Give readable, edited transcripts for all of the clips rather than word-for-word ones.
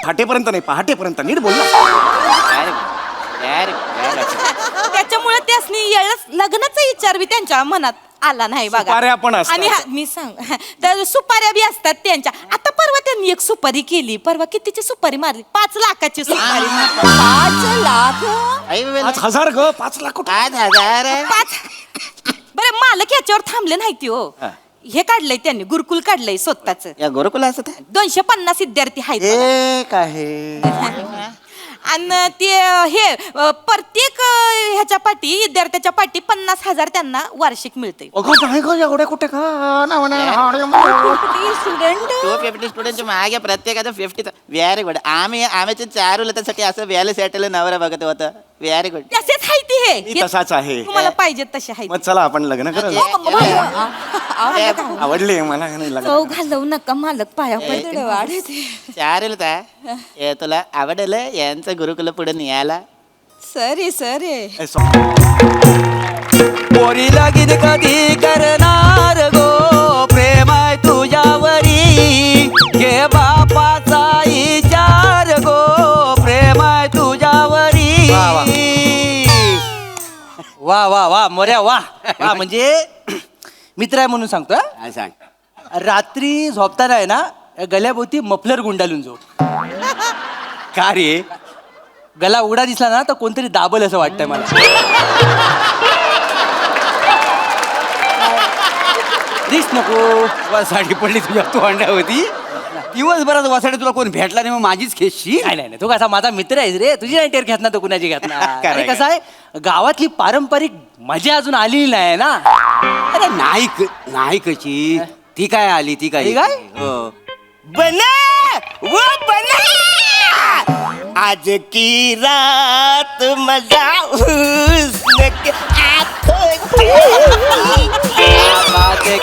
फाटेपर्यंत नाही, पहाटेपर्यंत नीट बोल ना. त्याच्यामुळे त्यासनी लग्नाचा विचार बी त्यांच्या मनात आला नाही बघा. सुपाऱ्या पण असतात. आणि मी सांग तर सुपाऱ्या बी असतात त्यांच्या. आता परवा त्यांनी एक सुपारी केली. परवा कितीची सुपारी मारली? 5 लाखाची सुपारी. 5 लाख? 5,000 ग, 5 लाख कुठं? 5. बरं मालक याच्यावर थांबले नाही ती हो. हे काढलंय त्यांनी, गुरुकुल काढलंय स्वतःच. या गुरुकुला असं 250 विद्यार्थी आहेत बघा. एक आहे. आणि ते हे प्रत्येक ह्याच्या पाठी विद्यार्थ्याच्या पाठी 50,000 त्यांना वार्षिक मिळते. अगं नाही ग, एवढ्या कुठे का स्टुडंट 250 स्टुडंटच्या मागे प्रत्येकाचं 50. Very good. आम्ही 4 त्यासाठी असं व्याले सेटल नवरा बघत होतं. Very good. तसेच आहे ती मी हे. तसाच आहे. तुम्हाला पाहिजे तसे आहे. मग चला आपण लग्न करू. आवडले मला नाही लग्न. चव घालवू नका मालक, पाया पडते वाढते. 4 तुला आवडलं यांचं गुरुकुल पुढे न्यायला. सरे ए, पोरी लगीन कधी करणार गो, प्रेम आहे तुझ्यावरी, घे बापाचा विचार गो, प्रेम आहे तुझ्यावरी. वा वा वा मोऱ्या वा वा. म्हणजे मित्र आहे म्हणून सांगतो हा? हा, सांग. रात्री झोपताना आहे ना गल्याभोवती मफलर गुंडाळून झोप. का रे? गला उघडा दिसला ना तर कोणतरी दाबल असं वाटतंय मला. रिस्क नको. साडी पडली तुझ्या तोंडावरती. दिवसभरात वासाडे तुला कोण भेटला नाही, मग माझीच खेशी. नाही नाही तू कसा माझा मित्र आहेस रे, तुझी नाही टेर घेत ना तो कुणाची घेत ना. खरंय, आणि कसं आहे गावातली पारंपरिक मजा अजून आलेली नाही ना. अरे नाही कशी ती काय आली ती काय ती काय? हो. बना वो बना, आज की रात मजा हुस्न के आँखों की.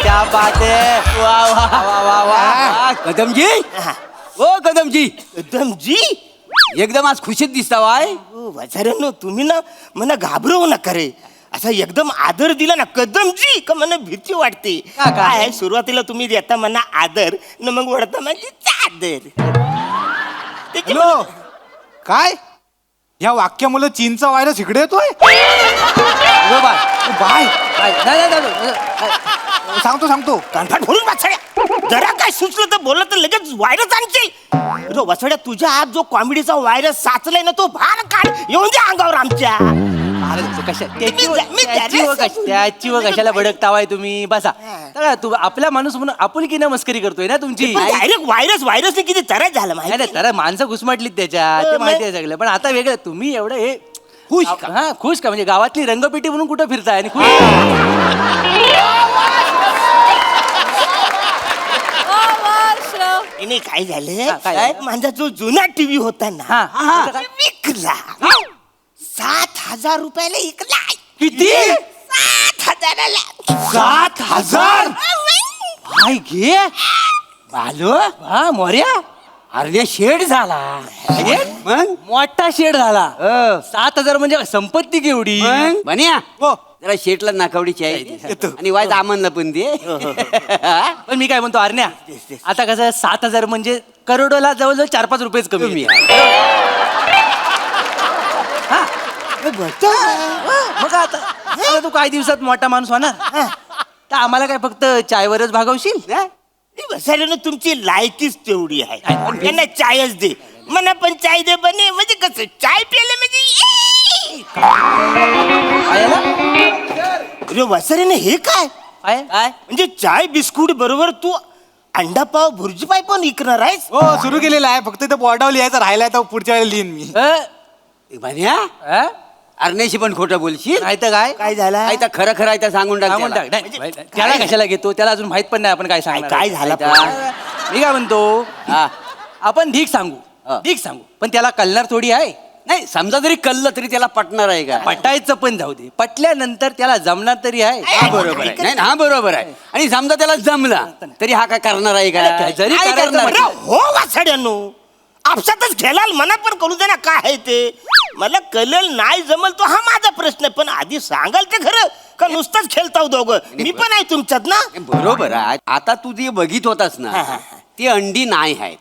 क्या बात है वा वा वा वा वा. कदमजी, ओ कदमजी, एकदम जी. एकदम आज खुशीत दिसता वाय. वजारांनो तुम्ही ना मला घाबरवू नका रे. असा एकदम आदर दिला ना कदमजी का मला भीती वाटते. का? काय सुरुवातीला तुम्ही देता मला आदर न मग वळता माझी चादर. हॅलो काय ह्या वाक्यामुळे चीनचा व्हायरस इकडे येतोय. अगं बाय बाय नाही नाही, नाही सांगतो कानफाट फोडून वाचड्या. जरा काय सुचलं तर बोललं तर लगेच व्हायरस आणशील. रो वसड्या, तुझ्या आत जो कॉमेडीचा व्हायरस साचलाय ना तो भार काढ येऊन दे अंगावर आमच्या. त्याची व कशाला भडकतावाय तुम्ही. बसा तर तू आपला माणूस म्हणून आपुलकीनं मस्करी करतोय ना तुमची. डायरेक्ट व्हायरसने किती त्रास झाला माहिती. नाही तर माणसं घुसमटलीत त्याच्यात, ते माहिती आहे सगळं. पण आता वेगळं तुम्ही एवढं हे खुश का? हा खुश का म्हणजे गावातली रंगपेटी म्हणून कुठं फिरताय आणि खुश. नाही काय हा, झालं काय? साहेब, माझा जो जुना टीव्ही होता ना हा, हा. तो विकला. 7,000 रुपयाला विकला. किती? 7,000ला. 7,000. हाय घे बालो. हा मोर्या अरे शेड झाला. मग मोठा शेड झाला. 7,000 म्हणजे संपत्ती केवढी. बन्या हो. जरा शेटला नाकावडीची आहे आणि वाईट आमनला पण दे. पण मी काय म्हणतो अरण्या, आता कसं 7,000 म्हणजे करोडोला जवळजवळ 4-5 रुपयेच कमी आहे. हा. मग आता तू काही दिवसात मोठा माणूस होणार तर आम्हाला काय फक्त चायवरच भागवशील. बसायला तुमची लायकीच तेवढी आहे. पण त्यांना चायच दे मला पण चाय दे बने. म्हणजे कसं चाय प्यायला म्हणजे रे वसाऱ्याने हे काय काय म्हणजे चाय बिस्कुट बरोबर तू अंडा पाव भुर्जी पाय पण विकणार आहेस. हो सुरू केलेलं आहे, फक्त इथं बोर्डावर लिहायचं राहिलाय तर पुढच्या वेळेला लिहिन मी. बन्या अरण्याशी पण खोटं बोलशील. नाही तर काय काय झालं आहे तर खरं आहे तर सांगून टाक सांगून त्याला. टाक. नाही, त्याला कशाला घेतो, त्याला अजून माहित पण नाही आपण काय सांगणार. काय झालं मी काय म्हणतो हा. आपण ढीक सांगू पण त्याला कळणार थोडी आहे. नाही समजा जरी कळलं तरी त्याला पटणार आहे का? पटायचं पण जाऊ दे, पटल्यानंतर त्याला जमणार तरी आहे. हा बरोबर आहे. नाही हा बरोबर आहे. आणि समजा त्याला जमला तरी हा काय करणार आहे का? जरी काय करायचं करणार? अरे हो वासाड्यानो, आपसातच खेळाल मनात पण करू दे ना. काय आहे ते मला कळेल नाही जमल तो हा माझा प्रश्न आहे. पण आधी सांगाल ते खरं का नुसतंच खेळताव दोघं. मी पण आहे तुमच्यात ना. बरोबर आहे. आता तू जे बघित होतास ना ती अंडी नाही आहेत.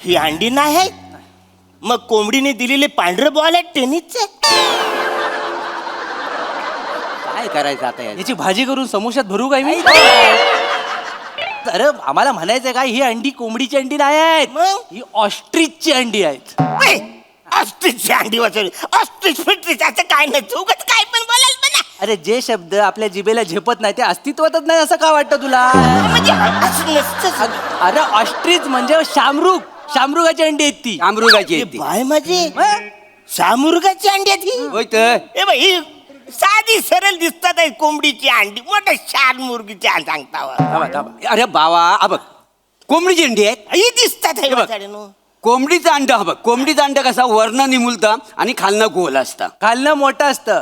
ही अंडी नाही आहेत. मग कोंबडीने दिलेले पांढरे बॉल आहेत टेनिसचे. काय करायचं आता याची भाजी करून समोशात भरू काय मी? अरे आम्हाला म्हणायचं काय, ही अंडी कोंबडीची अंडी नाही आहेत, मग? ही ऑस्ट्रिचची अंडी आहेत. ऑस्ट्रिचची अंडी वाचवली. ऑस्ट्रिच फिट्रिच असं काय नाही, उगाच काय पण बोलाल म्हणा. अरे जे शब्द आपल्या जिभेला झेपत नाही ते अस्तित्वातच नाही असं का वाटतं तुला? म्हणजे असं नसतं. अरे ऑस्ट्रिच म्हणजे शामरुग, शामरुगाची अंडी आहेत ती. शामरुगाची हे आहे ती. बाय माझे शामुर्गाची अंडी आहेत ही. होय तर ए बाई ही साधी सरळ दिसतात आहे कोंबडीची अंडी, मोठं शामुर्गीची अंडी सांगता थांबा, थांबा. अरे बाबा हा बघ कोंबडीची अंडी आहेत. ही दिसतात आहे हे बघ. वाचाड्यानो. कोंबडीचं अंड हा बघ, कोंबडीचं अंड कसा वर्ण निमुलता आणि खालनं गोल असता. खालनं मोठं असतं.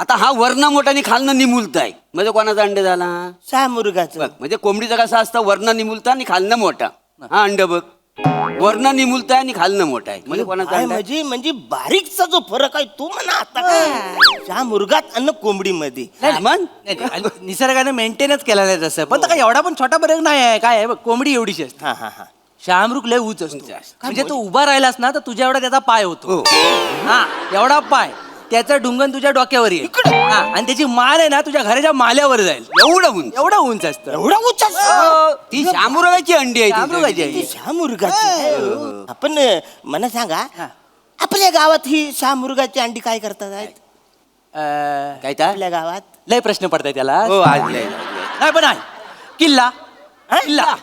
आता हा वर्ण मोठा आणि खालनं निमुलता आहे, म्हणजे कोणाचा अंड झाला? शामुर्गाचं. बघ म्हणजे कोंबडीचा कसा असता, वर्ण निमुलता आणि खालनं मोठा. हा अंड बघ वर्ण निमुलता आणि खालनं मोठा आहे, म्हणजे कोणाचा बाय अंड आहे? म्हणजे बारीकचा जो फरक आहे तो म्हणा आता शामुर्गात आणि कोंबडीमध्ये. हा, मग नाही, नाही, निसर्गाने मेंटेनच केला नाही तसं, पण काय एवढा पण छोटा फरक नाही आहे. काय आहे बघ, कोंबडी एवढीशी असते, हा हा हा. शामरुग लय उंच असतो. म्हणजे तू उभा राहिलास ना तर तुझ्या एवढा त्याचा पाय होतो. हो. हा एवढा पाय, त्याचं डुंगण तुझ्या डोक्यावर येईल. हा, आणि त्याची मान आहे ना तुझ्या घराच्या माल्यावर जाईल. एवढं उंच. एवढं उंच असतं. एवढा उच्च हो, ती शामुरगाची अंडी आहे ती. शामरुगाची आहे. शामुर्गाची. आपण मला सांगा आपल्या गावात ही शामुर्गाची अंडी काय करतात आहेत? काय तर आपल्या गावात लय प्रश्न पडताय त्याला. हो आज लय. नाही पण आहे किल्ला. किल्ला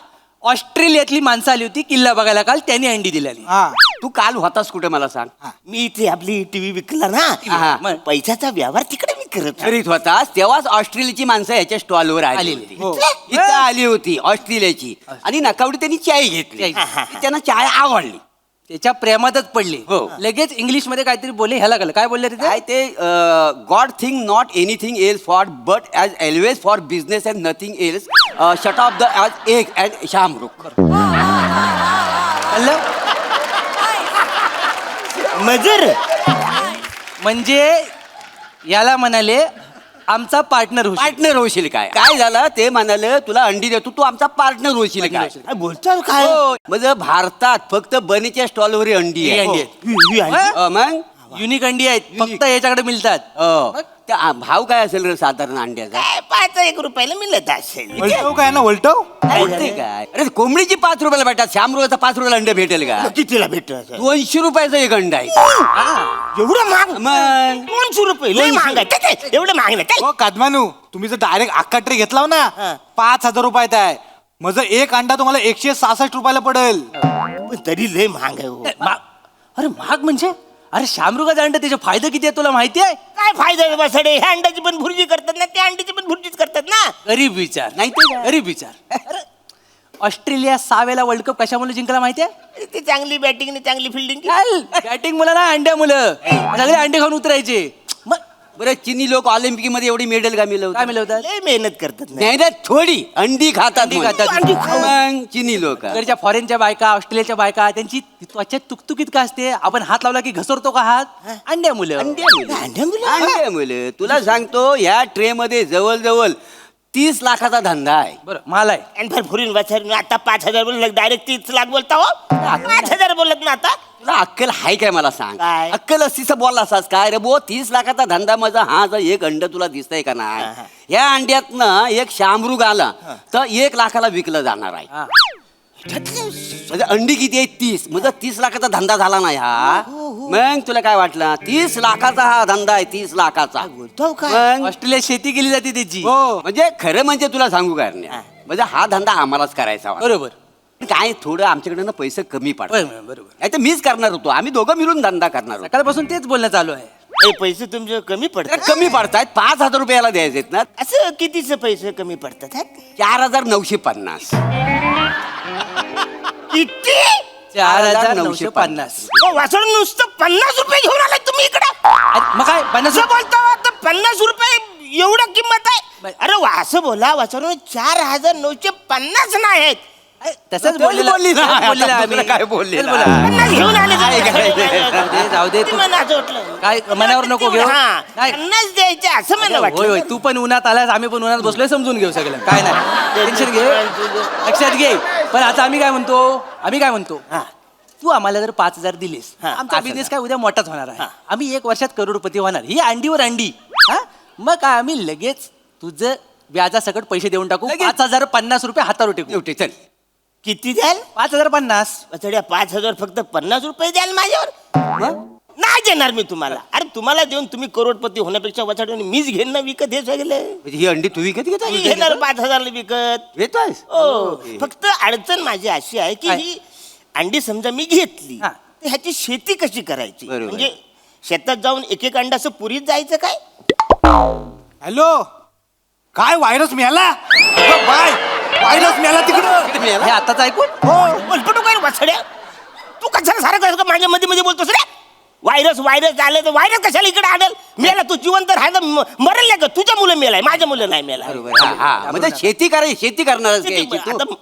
ऑस्ट्रेलियातली माणसं आली होती किल्ला बघायला काल, त्यांनी अंडी दिलेली. हा तू काल होतास कुठे मला सांग? मी इथे आपली टीव्ही विकला ना, हा. मग पैशाचा व्यवहार तिकडे मी करत होतो. करीत होतास तेव्हाच ऑस्ट्रेलियाची माणसं याच्या स्टॉलवर आली आलेली. होती. हो. इथं आली होती ऑस्ट्रेलियाची आणि नकावडी त्यांनी चाय घेतली. त्यांना चाय आवडली. त्याच्या प्रेमातच पडले. हो. लगेच इंग्लिश मध्ये काहीतरी बोलले. ह्याला कळलं काय बोलले तिथे? काय ते god think not anything else for but as always for business and nothing else shut off the as egg and शामरुख. कळलं? मजर म्हणजे याला म्हणाले आमचा पार्टनर होशील. पार्टनर होशील काय? काय झालं ते म्हणाले तुला अंडी देतो, तू आमचा पार्टनर होशील काय? काय बोलतो काय? हो. म्हणजे भारतात फक्त बनीच्या स्टॉलवर ही अंडी ही आहे. अंडी आहेत. ही अंडी. मग युनिक अंडी आहेत, फक्त याच्याकडे मिळतात. हो. त्या भाव काय असेल रे साधारण अंड्याचा? काय 5 रुपयाला मिळत असेल. वलटव काय ना वलटव बोलते काय? अरे कोंबडीची 5 रुपयाला भेटतात, शामरुगाचा 5 रुपयाला अंड भेटेल का? कितीला भेटत असेल? 200 रुपयाचं एक अंड आहे. एवढं महाग? मग 200 रुपये लय महाग आहे. काय ते? एवढं महाग नाही काय? हो कादमानू तुम्ही जर डायरेक्ट अख्खा ट्रे घेतला ना हा. 5,000 रुपयात आहे. माझं एक अंडा तुम्हाला 166 रुपयाला पडेल. पण तरी लय महाग आहे हो. अरे महाग म्हणजे? अरे शामरुगाचा अंड त्याचे फायदे किती आहे तुला माहिती आहे? काय फायदा आहे बसाडे? ह्या अंड्याची पण भुर्जी करतात ना, त्या अंड्याची पण भुर्जीच करतात ना. गरीब विचार. नाही ते काय? गरीब विचार. अरे, ऑस्ट्रेलिया 6 वेळा वर्ल्ड कप कशामुळे जिंकला माहिती आहे? ते चांगली बॅटिंग चांगली फिल्डिंग. बॅटिंग मुलं ना अंड्या मुलं सगळे अंडे खाऊन उतरायचे. मग बरं चिनी लोक ऑलिम्पिक मध्ये एवढी मेडल का काय मिळवतात? मिळवतात? लय मेहनत करतात ना. नाही ना थोडी अंडी खातात. अंडी खातात. अंडी खाऊ. मग चिनी लोक इकडच्या फॉरेनच्या बायका, ऑस्ट्रेलियाच्या बायका, त्यांची त्वचा तुकतुकीत का असते? आपण हात लावला की घसरतो का हात? अंड्या मुलं. अंड्या मुलं? अंडे मुलं तुला सांगतो ह्या ट्रे मध्ये जवळजवळ 30 लाखाचा धंदा आहे. बरं मला आहे. आणि फुरीन वाचार आता 5,000 बोलत डायरेक्ट 30 लाख बोलता हो. 5,000 बोलत ना आता. तुला अक्कल हाय काय मला सांग? काय? अक्कल असतीस बोलला असास काय रे बो? 30 लाखाचा धंदा माझा हा जर एक अंड तुला दिसतंय का नाही? या अंड्यातनं एक शामरुग आला तर 1 लाखाला विकलं जाणार आहे. हा. म्हणजे अंडी किती आहे? 30. म्हणजे 30 लाखाचा धंदा झाला नाही हा. मग तुला काय वाटलं? 30 लाखाचा हा धंदा आहे. 30 लाखाचा. बोलतो काय? मग ऑस्ट्रेलियात शेती केली जाते त्याची. हो म्हणजे खरं म्हणजे तुला सांगू काय म्हणजे हा धंदा आम्हालाच करायचा होता. बरोबर. काय थोडं आमच्याकडे ना पैसे कमी पडतात. बरोबर. नाही तर मीच करणार होतो. आम्ही दोघं मिळून धंदा करणार होतो. सकाळपासून तेच बोलणं चालू आहे. ए, पैसे तुमचे कमी पडतात. कमी पडतायत. 5,000 रुपयाला द्यायचे ना. असं कितीचे पैसे कमी पडतात हा? 4,950. किती? 4,950. वाचून नुसतं 50 रुपये घेऊन आलाय तुम्ही इकडे. मग काय 50 असं बोलता आता 50 रुपये एवढं किंमत आहे? अरे असं बोला वाचून 4,950 नाही आहेत. तसंच तेच बोललेलं- बोलली ना. तेच बोललेलं आता आम्ही. तुला काय बोलली तेच ना? बोला. 50 घेऊन आले काय तुम्ही. करायचं? जाऊ दे ते तू. मला असं वाटलं. काय मनावर नको घेऊ. हा, नाही. 50 द्यायचे असं मला होय होय वाटलं. तू पण उन्हात आलास, आम्ही पण उन्हात बसलोय, समजून घेऊ सगळं. काय नाही टेन्शन घे, लक्षात घे. पण आता आम्ही काय म्हणतो? हा. तू आम्हाला जर 5,000 दिलेस हा, आमचा 5,000. बिझनेस काय उद्या मोठाच होणार आहे हा. आम्ही 1 वर्षात करोडपती होणार ही अंडीवर अंडी हा मग काय आम्ही लगेच तुझं व्याजासकट पैसे देऊन टाकू लगेच? 5,050 रुपये हातावर टेकू एवढे चल किती द्याल 5,050 वचड्या 5,000 फक्त 50 रुपये द्याल माझ्यावर नाही देणार मी तुम्हाला. अरे तुम्हाला देऊन तुम्ही करोडपती होण्यापेक्षा वचड्याने मीच घेईन ना विकत हे सगळं. म्हणजे ही अंडी तू विकत मी घेणार 5,000 विकत. घेतोयस हो फक्त अडचण माझी अशी आहे की काय? ही अंडी समजा मी घेतली हा. तर ह्याची शेती कशी करायची बरोबर. म्हणजे शेतात जाऊन एक एक अंडा असं पुरीत जायचं काय. हॅलो काय व्हायरस मिळाला बाय व्हायरस मिळाला तिकडं हे आताच ऐकून हो बोलपटू काय वसड्या तू कशाला सारं काय माझ्या मध्ये मध्ये बोलतोस रे. व्हायरस आलं तर व्हायरस कशाला इकडे आणल मेला तू जिवंत राहायला मरेल का तुझ्या मुलं मेलाय माझ्या मुलं नाही मेला. बरोबर हा म्हणजे शेती करायची शेती करणारच घ्यायची तू आता-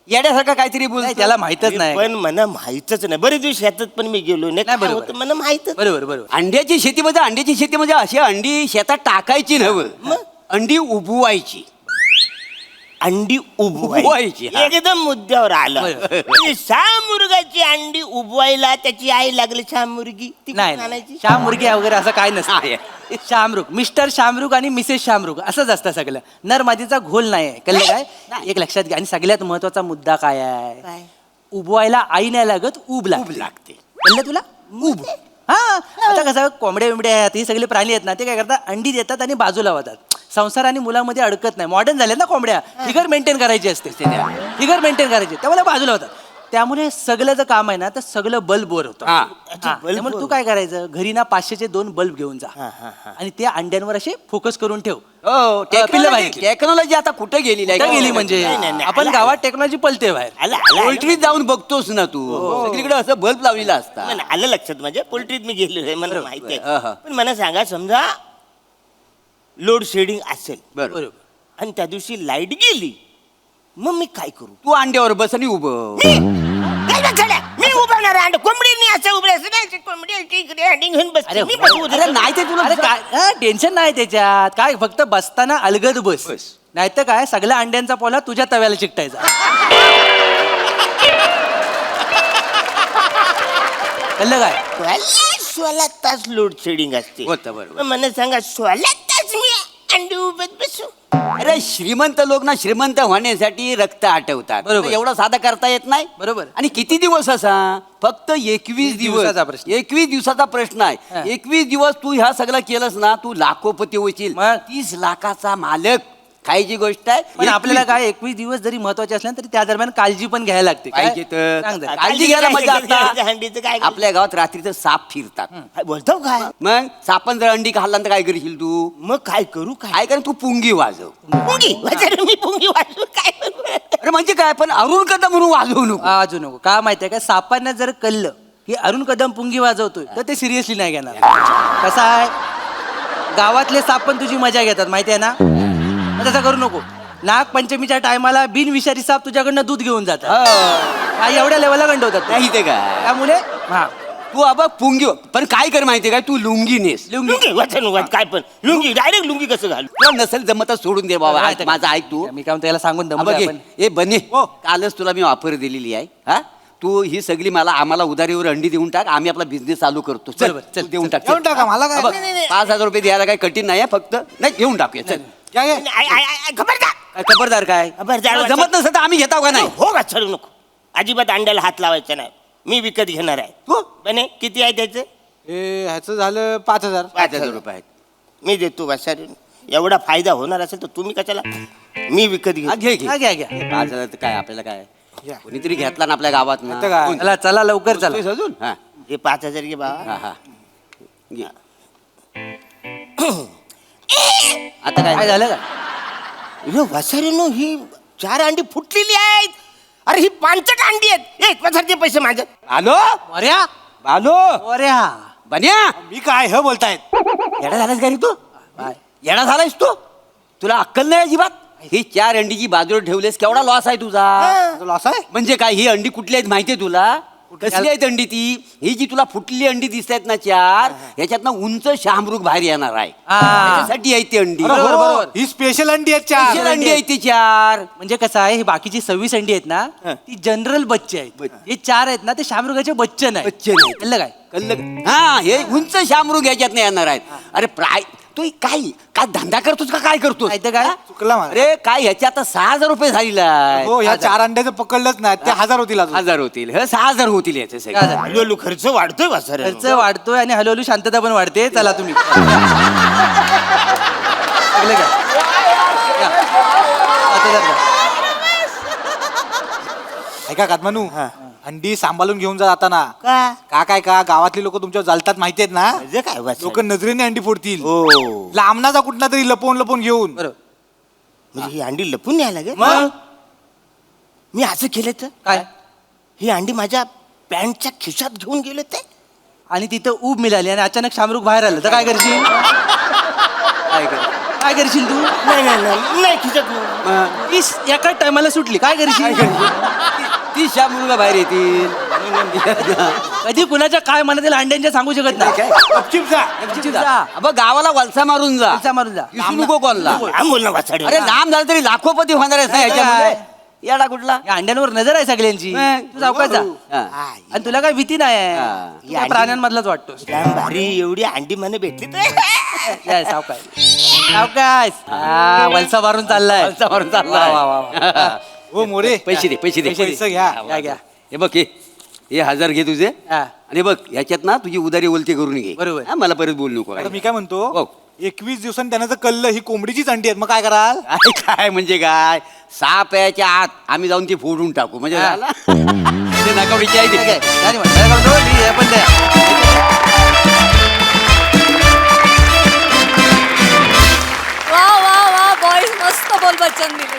येड्यासारखं काहीतरी बोल नाही, त्याला माहितच नाही पण मला माहितच नाही बरेच दिवस शेतात पण मी गेलो नाही नाही, काय बरोबर. होतं मला माहितच बरोबर बरोबर अंड्याची शेती म्हणजे अशी अंडी शेतात टाकायची नव्हं अंडी उबवायची अंडी उबवायची, उबवायची हा. एकदम मुद्द्यावर आलं बरोबर. ती शामुर्गाची अंडी उबवायला त्याची आई लागली शामुर्गी ती नाही कुठून आणायची? श्याम मुर्गी वगैरे असं काय नसतं आहे. शामरुग मिस्टर शामरुग आणि मिसेस शामरुग असंच असतं सगळं नर मादीचा घोल नाही आहे कळलं काय एक लक्षात घ्या आणि सगळ्यात महत्वाचा मुद्दा काय आहे काय? उबवायला आई नाही लागत उब लागते कळलं तुला उब हा आता कसं कोंबड्या बिंबड्या आहेत हे सगळे प्राणी आहेत ना ते काय करतात अंडी देतात आणि बाजूला होतात संसार आणि मुलामध्ये अडकत नाही मॉडर्न झाले ना कोंबड्या फिगर मेंटेन करायची असते फिगर मेंटेन करायची त्यामुळे बाजूला होतात त्यामुळे सगळं जर काम आहे ना तर सगळं बल्ब बोर होतं हा. हा, त्यामुळे तू काय करायचं घरी ना 500चे 2 बल्ब घेऊन जा हा, हा, हा. आणि त्या अंड्यांवर असे फोकस करून ठेव हो पिल्लं बाहेर. टेक्नॉलॉजी आता कुठे गेलेली कुठं गेली म्हणजे नाही, नाही, आपण आला- गावात टेक्नॉलॉजी पलते बाहेर आलं आलं पोल्ट्रीत जाऊन बघतोस ना तू सगळीकडे असं बल्ब लावलेला असता मला आलं लक्षात माझ्या पोल्ट्रीत मी गेलो आहे मला माहिती हा, हा. आहे पण मला सांगा समजा लोड शेडिंग असेल बरोबर बरोबर आणि त्या दिवशी लाईट गेली मग मी काय करू तू अंड्यावर बस आणि उभं काय बसल्या? मी उभारणार अंड कोंबडीने असं उभे नाही कोंबडी इकडे अंडी घेऊन बसते अरे मी बसवू अरे नाही ते तुला अरे काय टेन्शन नाही त्याच्यात काय फक्त बसताना अलगद बस बस. नाही तर काय सगळ्या अंड्यांचा पोला तुझ्या तव्याला चिकटायचा कळलं काय 16 तास लोड शेडिंग असते होतं बरोबर मग मला सांगा 16 तास मी अंडी उभत बसू अरे श्रीमंत लोक ना श्रीमंत होण्यासाठी रक्त आटवतात बरोबर. एवढं साधा करता येत नाही बरोबर. आणि किती दिवस असा फक्त 21 दिवसाचा दिवस प्रश्न. 21 दिवसाचा प्रश्न हा. आहे 21 दिवस तू ह्या सगळं केलंस ना तू लाखोपती होशील मग? 30 लाखाचा मालक खायची गोष्ट आहे पण आपल्याला काय 21 दिवस जरी महत्वाचे असले तरी त्या दरम्यान काळजी पण घ्यायला लागते काय? पाहिजे तर सांग जरा. काळजी घ्यायला मजा काळजी हंडीचं काय? आता आपल्या गावात रात्रीचं साप फिरतात काय बोलतो काय मग सापन जर अंडी खाल्ला तर काय करशील तू मग काय करू काय काय कर तू पुंगी वाजव पुंगी वाजव, मी पुंगी वाजू काय करू? अरे म्हणजे काय पण अरुण कदम म्हणून वाजवू नको वाजू नको का माहितीये का सापांना जर कळलं की अरुण कदम पुंगी वाजवतोय तर ते सिरियसली नाही घेणार कसं आहे गावातले साप पण तुझी मजा घेतात माहितीये ना मग तसं करू नको नागपंचमीच्या टायमाला बिनविषारी साप तुझ्याकडनं दूध घेऊन जातात एवढ्या लेवलला गंडवतात नाही ते काय त्यामुळे हा तू आबा पुंगी पण काय कर माहितीये काय तू लुंगी नेस लुंगी वाचन वाच काय पण लुंगी डायरेक्ट लुंगी कसं घालू तुला नसेल जमत तर सोडून दे बाबा ऐक, माझं ऐक तू मी काय म्हणतो याला सांगून हा, दमलोय बघ आपण. ए बने कालच तुला मी ऑफर दिलेली आहे हा तू ही सगळी आम्हाला उधारीवर अंडी देऊन टाक आम्ही आपला बिझनेस चालू करतो चल बरोबर, चल, तू देऊन टाक देऊन टाका, मला काय? हा, बघ, नाही, नाही. 5,000 रुपये द्यायला काही कठीण नाही आहे, फक्त नाही घेऊन टाकूया चल काय काय? खबरदार काय खबरदार काय खबरदार. तुला जमत नसेल तर आम्ही घेताव का नाही हो का चढू नको अजिबात अंड्याला हात लावायचा नाही मी विकत घेणार आहे तू बने किती आहे त्याचं ए ह्याचं झालं 5,000 5,000 रुपये आहेत मी देतो बसा एवढा फायदा होणार असेल तर तुम्ही कशाला मी विकत हा, घेऊ घे हा, घे घ्या घ्या 5,000 तर काय आपल्याला काय घ्या. कोणीतरी घेतला ना आपल्या गावात आता काय? चला चला लवकर चला अजून हा हे 5,000 घे बाबा हा हा घे. आता काय काय झालं का वसारीनो ही 4 अंडी फुटलेली आहेत अरे ही 5 अंडी आहेत एक वसारचे पैसे माझे आलो अऱ्या आलो अऱ्या बन्या मी काय हे बोलतायत येडा झालास का रे तू येडा झालायस तू तुला अक्कल नाही अजिबात ही 4 अंडीची बाजूला ठेवलेस केवढा लॉस आहे तुझा लॉस आहे म्हणजे काय ही अंडी कुठली आहेत माहितीये तुला कसली आहेत अंडी ती? ही जी तुला फुटलेली अंडी दिसत आहेत ना चार, ह्याच्यातनं उंच शामरुग बाहेर येणार आहे. त्याच्यासाठी आहेत ती अंडी. अरे हो, बरोबर. ही स्पेशल अंडी आहेत चार. Special अंडी आहेत ती चार. म्हणजे कसं आहे, ही बाकीची 26 अंडी आहेत ना ती जनरल बच्चे आहेत. हे 4 आहेत ना ते शामरुगाचे बच्चे नाही. बच्चे नाहीत. कळलं काय? कळलं? हा, हे उंच शामरुग ह्याच्यात येणार आहेत. अरे तू काय काय धंदा करतोस का काय करतोस? नाही तर काय? चुकला माझा. अरे काय ह्याच्या आता 6,000 रुपये झालेला आहे. हो ह्या 4 अंड्याचं पकडलंच नाही ते 1000 होतील अजून. 1000 होतील. हे 6,000 होतील याचे सगळे. 6,000. हळूहळू खर्च वाढतोय वासर. खर्च वाढतोय आणि हळूहळू शांतता पण वाढते. चला तुम्ही कळलं का? या. आता जरा. ऐका कातमानू अंडी सांभाळून घेऊन जा जाताना. का काय गावातली लोक तुमच्यावर जलतात माहितीयेत ना. म्हणजे काय वासर? लोक नजरेने अंडी फोडतील. हो लांबनाचा कुठला तरी लपवून घेऊन. बरोबर. म्हणजे ही अंडी लपून न्यायला लागेल. मग मी असं केलं तर काय? ही अंडी माझ्या पॅन्टच्या खिशात घेऊन गेले ते. आणि तिथं ऊब मिळाली आणि अचानक शामरुग बाहेर आलं तर काय करशील? काय करशील तू? नाही खिशात नाही. ती एका टायमाला सुटली काय करशील? ती शामरुग बाहेर येतील. कधी कुणाच्या काय मनात येईल अंड्यांच्या सांगू शकत नाही. गपचीप जा. अब गावाला वलसा मारून जा. वलसा मारून जा. विसरू नको कोणला. लांब बोल ना वासाडे. अरे लांब झालं तरी लाखोपती होणार आहेस ना ह्याच्यामध्ये. येडा कुठला? या अंड्यांवर नजर आहे सगळ्यांची. नाही. तू सावकाश जा. हा. आणि तुला काय भीती नाही आहे. हा. तू त्या प्राण्यांमधलाच वाटतोस. लांब भारी एवढी अंडी મને भेटली तर या, सावकाश सावकाश. हा, वलसा मारून चाललाय. वलसा मारून चाललाय. वा, वा, वा. हो मोरे पैसे दे. पैसे घ्या. घ्या. हे बघ हे 1000 घे तुझे. हा. आणि बघ ह्याच्यात ना तुझी उदारी ओलती करून घे. बरोबर. हा, मला परत बोलू नको. आता मी काय म्हणतो हो. 21 दिवसांनी त्यांना जर कळलं ही कोंबडीचीच अंडी आहेत मग काय कराल? काय म्हणजे काय, 6 प्याच्या आत आम्ही जाऊन ती फोडून टाकू म्हणजे हा. झाला. ते नकावडीची आहे ती. नाही म्हणत. काय करतो? हे पण द्या. वा वा वा बॉईज मस्त बोल बच्चन दिले.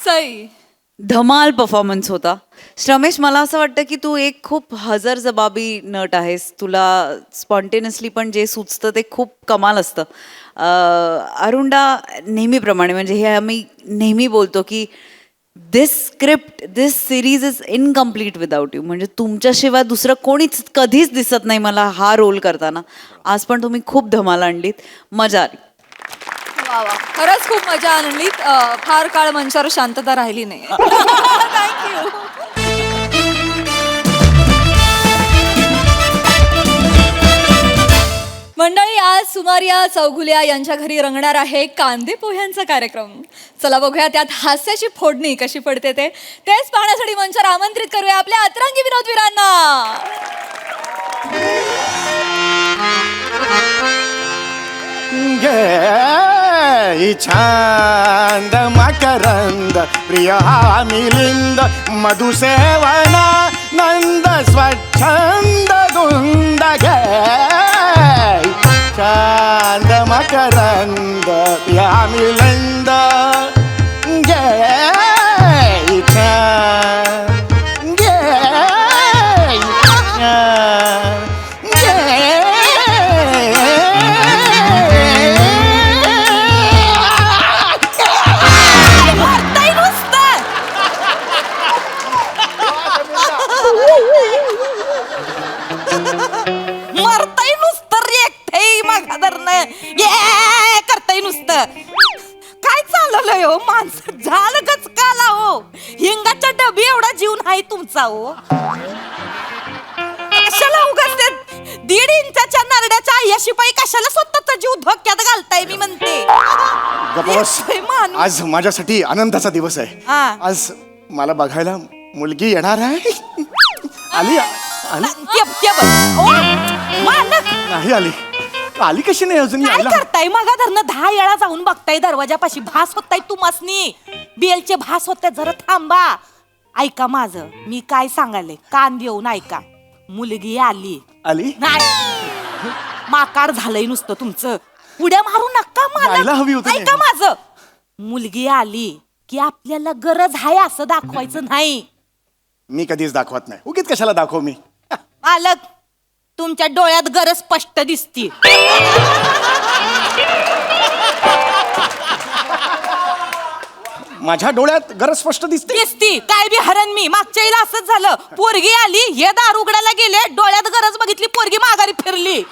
सई धमाल परफॉर्मन्स होता. श्रमेश, मला असं वाटतं की तू एक खूप हजरजबाबी नट आहेस. तुला स्पॉन्टेनियसली पण जे सुचतं ते खूप कमाल असतं. अरुंडा नेहमीप्रमाणे म्हणजे हे आम्ही नेहमी बोलतो की this script this series is incomplete without you. म्हणजे तुमच्याशिवाय दुसरं कोणीच कधीच दिसत नाही मला हा रोल करताना. आज पण तुम्ही खूप धमाल आणलीत. मजा आली. वा वा खरंच खूप मजा आणली. फार काळ मंचावर शांतता राहिली नाही. थँक्यू. मंडळी, आज सुमारिया चौगुलिया यांच्या घरी रंगणार आहे कांदे पोह्यांचा कार्यक्रम. चला बघूया त्यात हास्याची फोडणी कशी पडते तेच पाहण्यासाठी मंचावर आमंत्रित करूया आपल्या अतरंगी विनोदवीरांना. छांद मकरंद प्रिय हा मिलिंद मधुसेवना नंद स्वच्छंद धुंद घे. छांद मकरंद प्रिय हा मिलिंद घे. मरताय नुसतं रेखतय माघादरनं. ये करताय नुसतं. काय चाललंय हो माणसं झालं गचकाला हो. हिंगाच्या डबी एवढा जीव नाही तुमचा हो. कशाला उगाच ते 1.5 इंचाच्या नरड्याच्या आय्याशिपाई कशाला स्वतःचा जीव धोक्यात घालताय मी म्हणते. गप्पा हे माणूस. आज माझ्यासाठी आनंदाचा दिवस आहे. हा. आज मला बघायला मुलगी येणार आहे. आली ओ, मालक नाही आली. आली कशी नाही अजून काय यायला? करताय मगा धरणं 10 वेळा जाऊन बघताय दरवाजापाशी. भास होताय तुमासनी. बेलचे भास होते. जरा थांबा. ऐका माझं मी काय सांगायले कान देऊन ऐका. मुलगी आली आली नाही. माकाड झालंय नुसतं तुमचं. उड्या मारू नका यायला हवी मला. होती. ऐका माझं. मुलगी आली की आपल्याला गरज आहे असं दाखवायचं नाही. मी कधीच दाखवत नाही. उगीच कशाला दाखव मी. मालक तुमच्या डोळ्यात गरज स्पष्ट दिसती. माझ्या डोळ्यात गरज स्पष्ट दिसते. दिसती काय बी हरण मी. मागच्या वेळेला असंच झालं, पोरगी आली, हे दार उघडायला गेले, डोळ्यात गरज बघितली, पोरगी माघारी फिरली.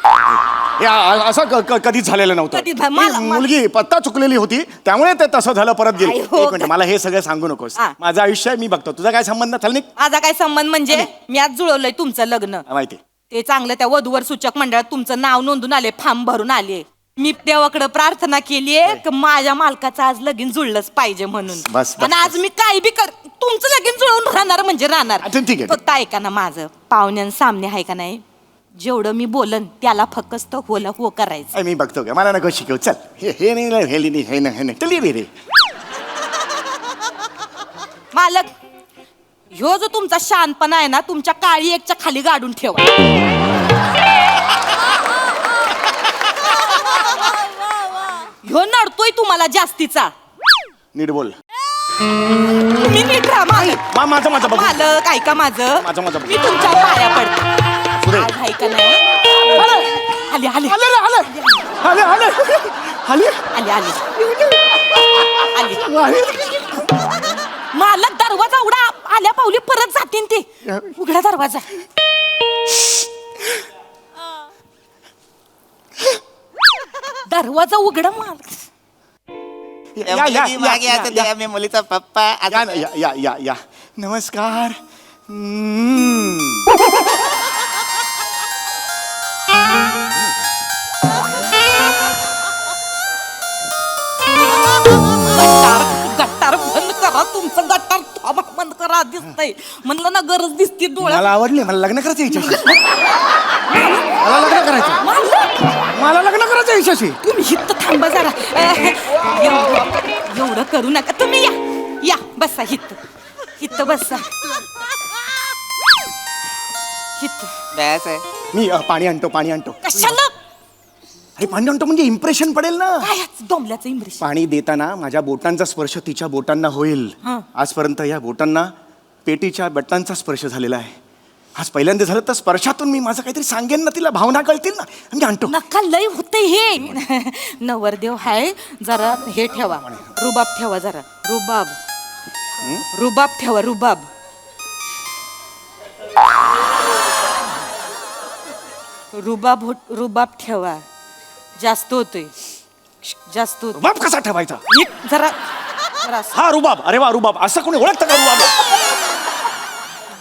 असं कधीच झालेलं नव्हतं. कधीच झालं. मला- ही मुलगी पत्ता चुकलेली होती त्यामुळे ते तसं झालं, परत गेली. आई हो एक मिनिट, मला हे सगळं सांगू नकोस. हा. माझं आयुष्य आहे, मी बघतो. तुझा काय संबंध? चल निघ. माझा काय संबंध म्हणजे मी आज जुळवलंय तुमचं लग्न. माहिती. ते चांगलं त्या वधूवर सूचक मंडळात तुमचं नाव नोंदून आले, फॉर्म भरून आले. मी देवाकडे प्रार्थना केलीये की माझ्या मालकाचं आज लगीन जुळलंच पाहिजे म्हणून. बस. आणि आज मी काही बी कर, तुमचं लगीन जुळवून राहणार म्हणजे राहणार. अच्छा, ठीक आहे. फक्त ऐका ना माझं, पाहुण्यां सामने आहे का नाही, जेवढं मी बोलन त्याला फक्त होला हो करायचं. मी बघतो का, मला नको शिकव. चल, हे नाही, हे नाही, हे नाही, चल ये रे. मालक, ह्यो जो तुमचा शानपणा आहे ना, तुमच्या काळी एकच्या खाली गाडून ठेवा. ह्यो नडतोय तुम्हाला जास्तीचा. नीट बोल. तुम्ही नीट राहा मालक. माझं बघ. मालक ऐका माझं, माझं बघ. मी तुमच्या पाया पडते. पुढे. आज ऐका नाही. आले आले आले रे, आले आले आले आले आले आले आले. मालक दरवाजा उघडा, आल्या पावली परत जातीन ते. उघडा दरवाजा. दरवाजा उघडा मालक. या, या, या, मागे या, आता या. द्या, मी मुलीचा पप्पा. या ना, या. नमस्कार. गट्टार बंद करा, तुमचं गट्टार थांबा, बंद करा. दिसतंय म्हणलं ना, गरज दिसते डोळ्यात. मला आवडली. मला लग्न करायचं याच्याशी. मला लग्न करायचं. मला लग्न करायचं याच्याशी. तुम्ही हित थांबा जरा. एवढं करू नका. तुम्ही या बसा. हित बसा. हित बस आहे. मी पाणी आणतो. कशाला अरे पाणी आणतो म्हणजे इम्प्रेशन पडेल ना. काय डोंबल्याचं इंग्लिश. पाणी देताना माझ्या बोटांचा स्पर्श तिच्या बोटांना होईल. हा. आजपर्यंत या बोटांना पेटीच्या बटनांचा स्पर्श झालेला आहे. आज पहिल्यांदा झालं तर स्पर्शातून मी माझं काहीतरी सांगेन ना, तिला भावना कळतील ना. मी आणतो. नका लय होतंय हे. नवरदेव हाय, जरा हे ठेवा, रुबाब ठेवा जरा. रुबाब ठेवा. रुबाब ठेवा. जास्त होतोय. रुबाब कसा ठेवायचा? जरा हा रुबाब. अरे वा, रुबाब. असं कोणी ओळखतं का रुबाब?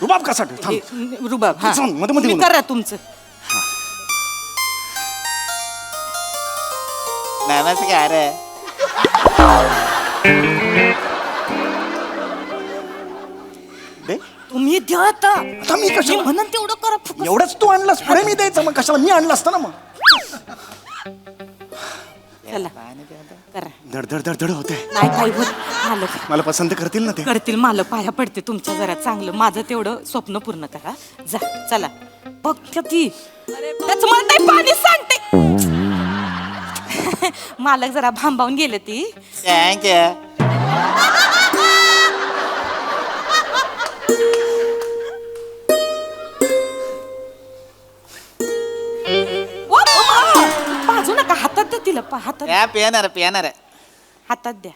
रुबाब कसा ठेव? थांब. रुबाब. हा. सांग, मध्ये तुम्ही बोल. करा तुमचं. नमस्कार. दे. तुम्ही द्या आता. आता मी कशाला? म्हणून तेवढं करा फक्त. एवढंच तू आणलंस, पुढे मी द्यायचं. मग कशाला? मी आणलं असतं ना. मग चला करा. धड होते. नाही काय होत. मालक मला पसंत करतील ना ते. करतील. मालक पाया पडते तुमच्या. जरा चांगलं माझं तेवढं स्वप्न पूर्ण करा. जा चला. बघ ती त्याच म्हणताय पाणी सांडते. मालक जरा भांबावून गेले ती. थँक्यू. बाजू नका, हातात द्या तिला. हातात या पियानार. हातात द्या.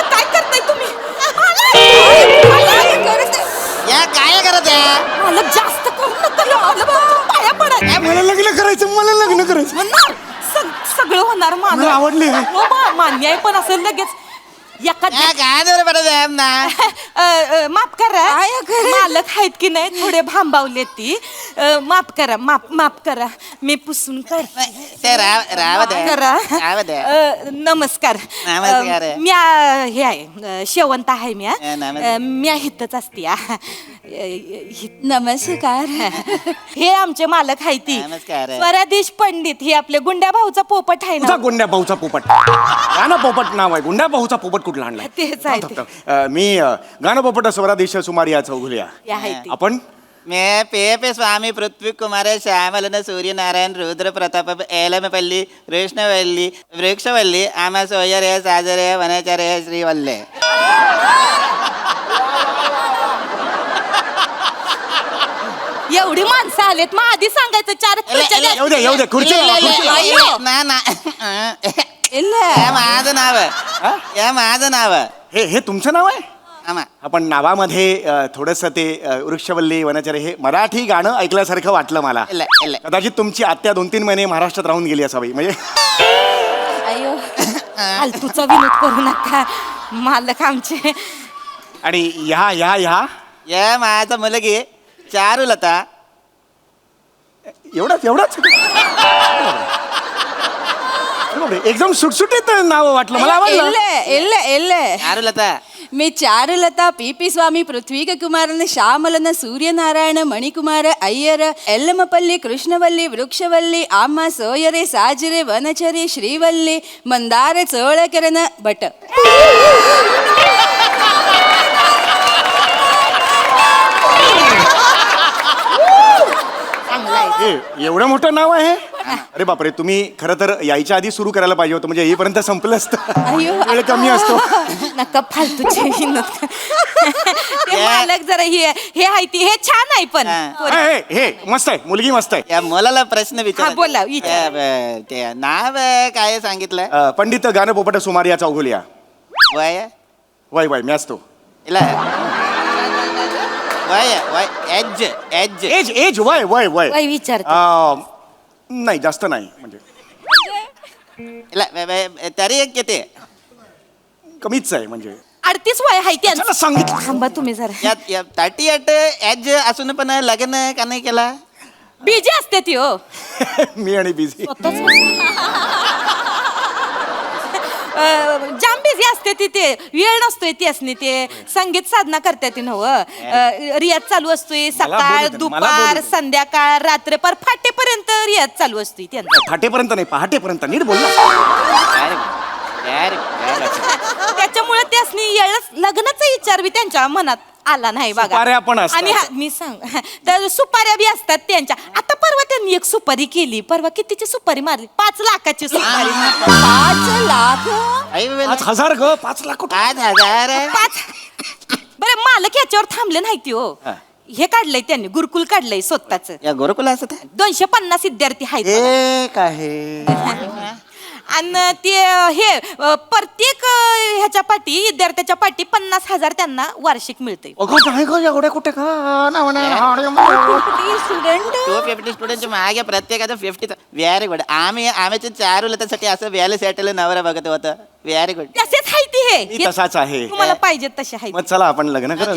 काय करताय तुम्ही? या काय करत आहे? मालक जास्त करू नका. पाया पडा. मला लग्न करायचं. होणार. सगळं होणार. मला आवडली आहे. हो, मान्य आहे, पण असं लगेच एका या काय दर पडत आहे ना? माफ करा. मालक आहेत की नाही, थोडे भांबावले ती. माफ करा. माफ करा. मी पुसून कर. ते राव द्या. नमस्कार. नमस्कार. मी हे आहे, शेवंत आहे मी. नमस्कार. मी हितच असते. नमस्कार. हे आमचे मालक आहेत ती. नमस्कार. स्वरादेश पंडित. हे आपले गुंड्या भाऊचा पोपट आहे तुझा ना. गुंड्या भाऊचा पोपट. गाणं पोपट नाव आहे. गुंड्या भाऊचा पोपट कुठला आणलाय? तेच आहे ते. मी गाणं पोपट स्वरादेश सुमारिया चौघुल्या. हे आहे ते. आपण मैं पे स्वामी पृथ्वी कुमार श्यामलन सूर्यनारायण रुद्र प्रताप एलमपल्ली कृष्णवल्ली वृक्षवल्ली आमा सोयरे साजरे वनचरे श्रीवल्ले. एवढी माणसं आलेत मग आधी सांगायचं चार खुर्च्या द्या. येऊ दे खुर्ची लावा, खुर्ची लावा. अय्यो. माझं नाव या माझं नाव हे तुमचं नाव आहे आमा आपण नावामध्ये थोडंसं ते वृक्षवल्ली वनचरे हे मराठी गाणं ऐकल्यासारखं वाटलं मला. इल्ल, इल्ल. कदाचित तुमची आत्या 2-3 महिने महाराष्ट्रात राहून गेली असावी म्हणजे. अय्यो फालतूचा विनोद करू नका मालक आमचे. आणि ह्या या माझं मुलगी चारुलता. एवढाच एकदम सुटसुटीत नाव वाटलं मला आवडलं. चारुलता मी चारुलता पी स्वामी पृथ्वी कुमारन श्यामलन सूर्यनारायण मणिकुमार अय्यर एल्लमपल्ली कृष्णवल्ली वृक्षवल्ली आम्हा सोयरे साजरे वनचरे श्रीवल्ली मंदार चोळकरन भट. एवढं मोठं नाव आहे. अरे बापरे, तुम्ही खरं तर यायच्या आधी सुरू करायला पाहिजे होतं म्हणजे येईपर्यंत संपलं असतं. वेळ कमी असतो. नका फालतूचे विनोद. ते मालक जरा हे आहे ती हे छान आहे पण हे मस्त आहे, मुलगी मस्त आहे. या मुलाला प्रश्न हा, विचार बोला, विचार. ते नाव काय सांगितलं. पंडित गाणपोपट सुमारिया चौघुलिया. वय वय मी असतो. इला वय एज एज एज वय वय विचार. नाही जास्त नाही म्हणजे इला तरी एक किती कमीच आहे म्हणजे 38 वय आहे त्यांचं. चला सांगितलं. थांबा तुम्ही जरा. या 38 एज असून पण लग्न का नाही केला. बिजी असते ती हो. मी आणि बिझी. जाम बिझी असते तिथे वेळ नसतोय ती असणे ते संगीत साधना करते ती नव. रियाज चालू असतोय सकाळ बोलू दे, मला बोलू दुपार दे. संध्याकाळ रात्र पर फाटेपर्यंत रियाज चालू असतोय त्यांचा. फाटेपर्यंत नाही पहाटेपर्यंत नीट बोल ना. त्याच्यामुळे त्यासनी लग्नाचा विचार बी त्यांच्या मनात आला नाही बघा. सुपाऱ्या पण असतात. आणि मी सांग तर सुपाऱ्या बी असतात त्यांच्या. आता परवा त्यांनी एक सुपारी केली. परवा कितीची सुपारी मारली 5 लाखाची सुपारी. 5 लाख 5,000 ग 5 लाख कुठं? 5,000 बरं मालक याच्यावर थांबले नाही ती हो. हे काढलंय त्यांनी गुरुकुल काढलंय स्वतःच. या गुरुकुला असत 250 विद्यार्थी आहेत बघा. एक आहे. आणि ते हे प्रत्येक ह्याच्या पाठी विद्यार्थ्याच्या पाठी 50,000 त्यांना वार्षिक मिळते. अगं नाही ग एवढे कुठे का स्टुडंट 250 स्टुडंटचे मागे प्रत्येकाचं 50. Very good. आम्ही चारुलतासाठी असं व्याले सेटल नवरा बघत होतं. Very good. तसेच आहे ती मी हे तसाच आहे. तुम्हाला पाहिजे तसे आहे. मग चला आपण लग्न करू.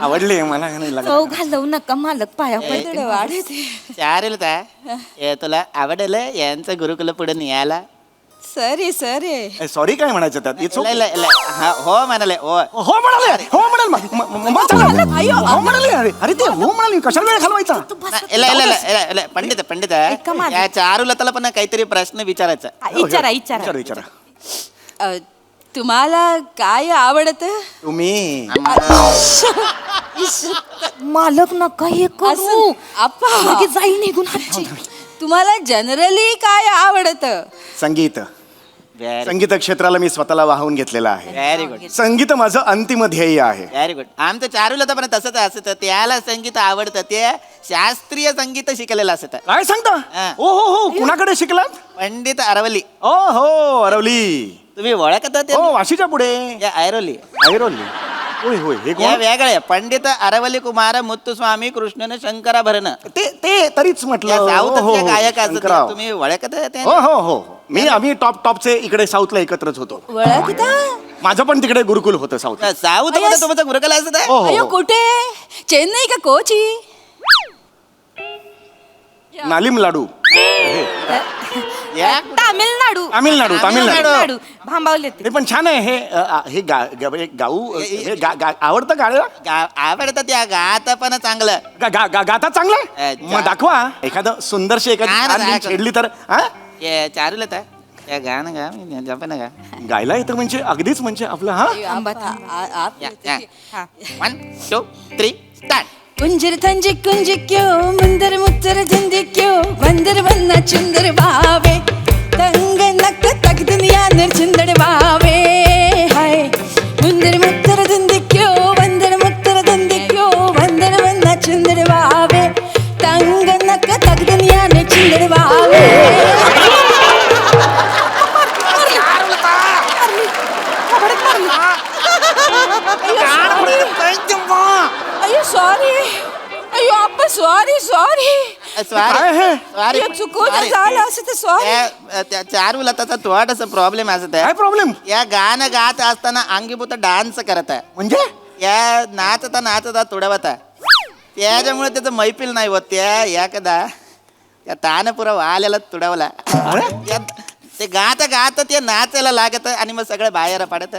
आवडले मला नाही लग्न. चव घालवू नका मालक पाया पडते वाढत. चारुलता तुला आवडलं यांचं गुरुकुल पुढे न्यायला. सरी सरी सॉरी काय म्हणायचं त्यात It's okay. हो म्हणाले हो. हो म्हणाले हो म्हणाले अरे ते हो म्हणाले कशाला वेळ घालवायचा. पंडित ऐका माझं. या चारुलताला पण काहीतरी प्रश्न विचारायचा. विचारा. तुम्हाला काय आवडत. तुम्ही मालक नका हे करू. आप्पा जाई निघून हातची. तुम्हाला जनरली काय आवडत. संगीत संगीत क्षेत्राला मी स्वतःला वाहून घेतलेलं आहे. Very good. संगीत माझं अंतिम ध्येय आहे. Very good. आमचं चारुलता पण तसंच असतं. त्याला संगीत आवडतं. ते शास्त्रीय संगीत शिकलेलं असतं. काय सांगता. हा. हो कुणाकडे शिकलात. पंडित अरवली. ओ हो अरवली. तुम्ही ओळखता ते. हो वाशीच्या पुढे या ऐरोली. ऐरोली. होय हे या कोण. वेगळे पंडित अरवली कुमार मुत्तुस्वामी कृष्णन शंकराभरण. ते तरीच म्हटलं. साऊथचे गायक असतात. शंकरराव. तुम्ही ओळखता ते. हो मी आम्ही टॉपचे इकडे साऊथला एकत्रच होतो. ओळखता. माझं पण तिकडे गुरुकुल होतं साऊथ. साऊथ मध्ये तुमचं गुरुकुल असत. हो अयो कुठे. चेन्नई का कोची. नालिम लाडू. तामिळनाडू. भांबावले हे पण छान आहे. हे गाऊ आवडतं गाणं. आवडतं त्या गात पण चांगलं. गाता चांगलं. मग दाखवा एखादं सुंदरशी एखादी छेडली तर. चारुलता या गाणं गा जपन गा. गायला येतं म्हणजे अगदीच म्हणजे आपलं. हा 1 2 3 कुंजर थंजी कुंज क्यों मुंदर मुत्तर झंडी क्यों बंदर बनना चुंदर बावे तंग नक तक दुनिया निर्चंदड़ बावे हाय मुंदर मुत्तर झंडी क्यों बंदर मुत्तर झंडी क्यों बंदर बनना चुंदर बावे तंग नक तक दुनिया निर्चंदड़ बावे अयो सॉरी अयो आप्पा सॉरी सॉरी स्वारी चुकून झालं असं तर सॉरी चारू लताचा थोडासा प्रॉब्लेम असत काय आहे प्रॉब्लेम या गाणं गात असताना अंगीभूत डान्स करत आहे म्हणजे या नाचता तुडवता त्याच्यामुळे त्याचं मैफिल नाही होत त्या एकदा त्या तान पुरा वाल्याला तुडवला ते गात ते नाचायला लागत आणि मग सगळं बाहेर पडत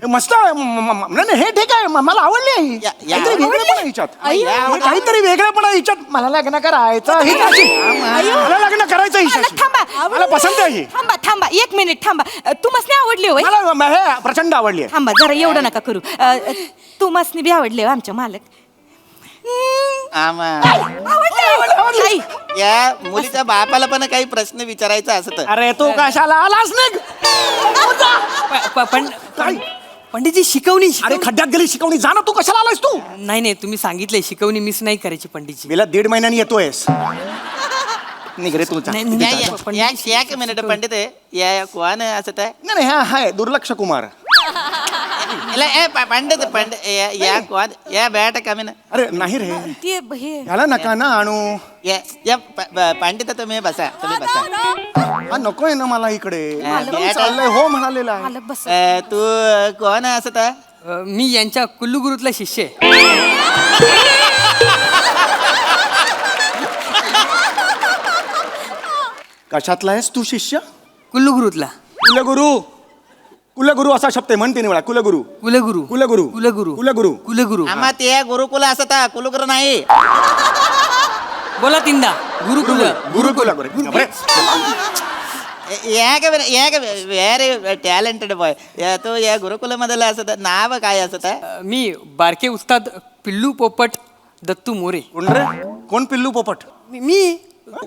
हे मस्त आहे. नाही हे ठीक आहे मला आवडली आहे ही. काहीतरी वेगळेपणा हिच्यात. हे काहीतरी वेगळेपणा हिच्यात. मला लग्न करायचं हिच्याशी. मला लग्न करायचं हिच्याशी. थांबा मला पसंत आहे ही. थांबा 1 मिनिट थांबा तुम्हाला आवडली होय मला हे प्रचंड आवडली आहे. थांबा जरा एवढं नका करू तुम्हाला बी आवडले हो आमच्या मालक आवडले. या मुलीच्या बापाला पण काही प्रश्न विचारायचा असत अरे तू कशाला आलास नाही पंडितजी शिकवणी अरे खड्ड्यात गेली शिकवणी जा ना तू कशाला आलास तू नाही तुम्ही सांगितलंय शिकवणी मिस नाही करायची पंडितजी गेल्या 1.5 महिन्यानी येतोयस निघ रे तू एक मिनिट पंडित या कोण असत आहे नाही हा हाय दुर्लक्ष कुमार पंडित या कोण या बॅट कमी ना अरे नाही रे ते हे याला नका ना आणू या पंडित तुम्ही बसा हा नकोय ना मला इकडे मालक चाललंय हो म्हणालेला आहे. मालक बस तू कोण असत मी यांच्या कुल्लू गुरुतला शिष्य आहे कशातला आहेस तू शिष्य कुल्लू गुरुतला कुलगुरू कुलगुरू असा शब्द आहे म्हणते वेळा कुलगुरू कुलगुरू कुलगुरू कुलगुरू कुलगुरू कुलगुरू आम्हा ते गुरुकुल असत कुलगुरू नाही बोला तीनदा गुरुकुल गुरुकुल व्हेरी टॅलेंटेड बॉय तो या गुरुकुल मधला असत नाव काय असत मी बारके उस्ताद पिल्लू पोपट दत्तू मोरे कोण रे कोण पिल्लू पोपट मी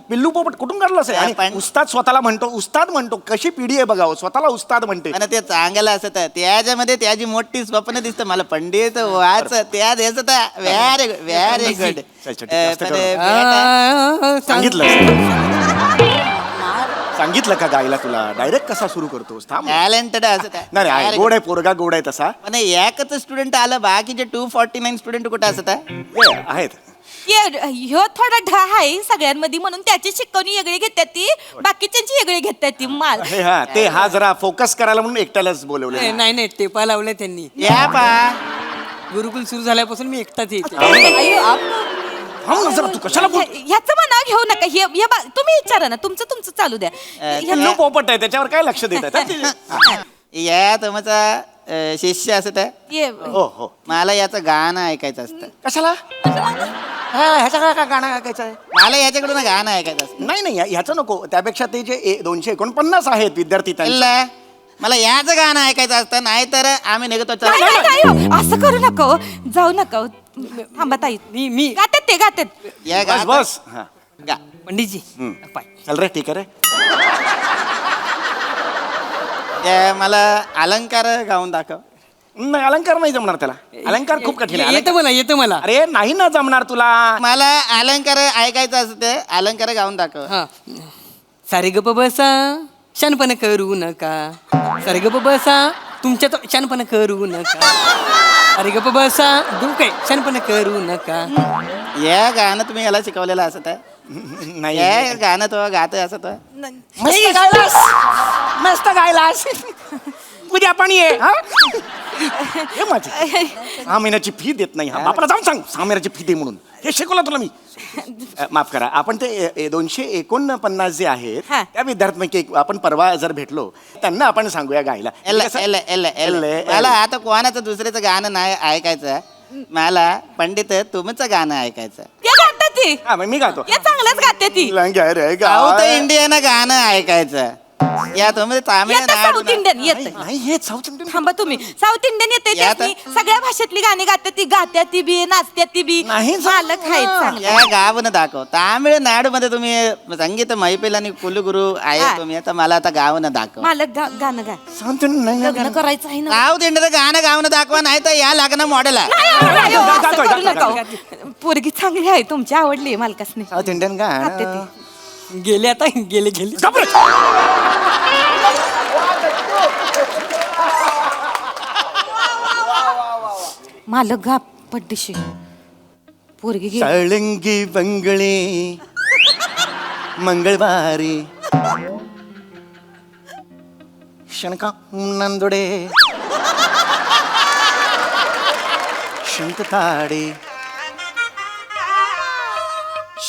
पिल्लू पोपट कुठून काढलं असेल आणि उस्ताद स्वतःला म्हणतो उस्ताद म्हणतो कशी पिढी आहे बघावं स्वतःला उस्ताद म्हणते आणि ते चांगलं असत त्याच्यामध्ये त्याची मोठी स्वप्न दिसत मला पंडित वाच त्या दिसत व्हेरी व्हेरी गुड सांगितलं का गायला तुला डायरेक्ट कसा सुरू करतोस टॅलेंटेड असत नाही गोड आहे पोरगा गोड आहे तसा पण एकच स्टुडंट आलं बाकीचे 249 स्टुडंट कुठे असत आहेत ह्यो थोडा ढा आहे सगळ्यांमध्ये म्हणून त्याची शिकवणी वेगळी घेतात ती बाकीच्यांची वेगळी घेतात ती माल ते हा जरा फोकस करायला म्हणून एकट्यालाच बोलवलं नाही टेपा लावलाय त्यांनी या पा गुरुकुल सुरू झाल्यापासून मी एकटाच येते तू कशाला ह्याचं म्हणा घेऊ नका तुम्ही विचारा ना तुमचं चालू द्या पिल्लू पोपट आहे त्याच्यावर काय लक्ष देतात या तुमचा शिष्य असत हो हो मला याचं गाणं ऐकायचं असतं कशाला ह्याच्या काय गाणं ऐकायचं आहे मला याच्याकडून गाणं ऐकायचं असतं नाही ह्याचं नको त्यापेक्षा ते जे 249 आहेत विद्यार्थी इल्ला, मला याचं गाणं ऐकायचं असतं नाहीतर आम्ही निघतो असं करू नका हो. जाऊ नका हो. थांबा ताई मी गातात या बस बस हा गा पंडितजी पाय चल रे ठीक आहे रे मला अलंकार गाऊन दाखव नाही अलंकार नाही जमणार त्याला अलंकार खूप कठीण आहे येतं मला अरे नाही ना जमणार तुला मला अलंकार ऐकायचं असतं अलंकार गाऊन दाखव हा सारे गप बसा शनपण करू नका सारे गप बसा तुमच्या तो शनपण करू नका अरे गप बसा दुःख शनपण करू नका या गाणं तुम्ही याला शिकवलेलं असत नाही या गाणं तो गात असत मस्त गायलास उद्या पण ये हे माझी 6 महिन्याची फी देत नाही हा बापाला जाऊन सांग 6 महिन्याची फी दे म्हणून हे शिकवलं तुला मी माफ करा आपण ते 249 जे आहेत त्या विद्यार्थ्यांपैकी आपण परवा जर भेटलो त्यांना आपण सांगूया गायला मला आता कोणाचं दुसऱ्याचं गाणं नाही ऐकायचं मला पंडित तुमचं गाणं ऐकायचं ती मी गातो चांगलंच गाते ती साऊथ इंडियन गाणं ऐकायचं या तुम्ही तामिळनाडू साऊथ इंडियन येत नाही हे साऊथ इंडियन थांबा तुम्ही साऊथ इंडियन येते या त्यासनी सगळ्या भाषेतली गाणी गात्या ती बी नाचत्या ती बी नाही मालक आहेत चांगले या गावनं दाखव तामिळनाडू मध्ये तुम्ही संगीत मैफिल आणि कुलगुरू आहे हा. तुम्ही आता मला आता गावनं दाखव मालक गाणं गा साऊथ इंडियन नाही लग्न करायचं आहे ना साऊथ इंडियन गाणं गावनं दाखवा नाही तर या लागणं मॉडेल नाही, हो, असं जातोय, करू जातोय, नका हो. पोरगी चांगली आहे तुमची आवडली मालकासनी साऊथ इंडियन गाते गाणं ती. गेले आता गेले मालक गा पड्डीशी पोरगी घे साळंगी बंगळे मंगळवारी शणका नंदोडे शंकताडे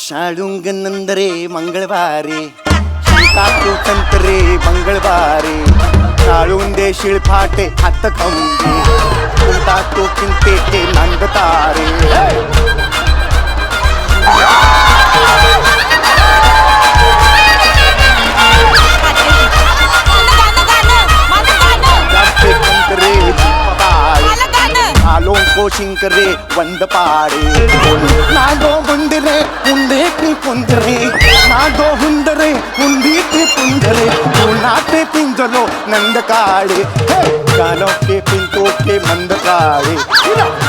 शाळुंग नंदरे मंगळवारी शंकातो कंतरे मंगळवारी शाळून दे शिळफाटे हात खंबे कुंता तो किंते ते नंदतारे जाते कंतरे पपाळे आलों को शिंकरे वंद पाड़े नागो बुंदरे हुंदे की पुंदरे नागो हुंदरे हुंदी की पुंदरे नाटे पिंजलो नंद काड़े गालो के पिंतो के मंद काड़े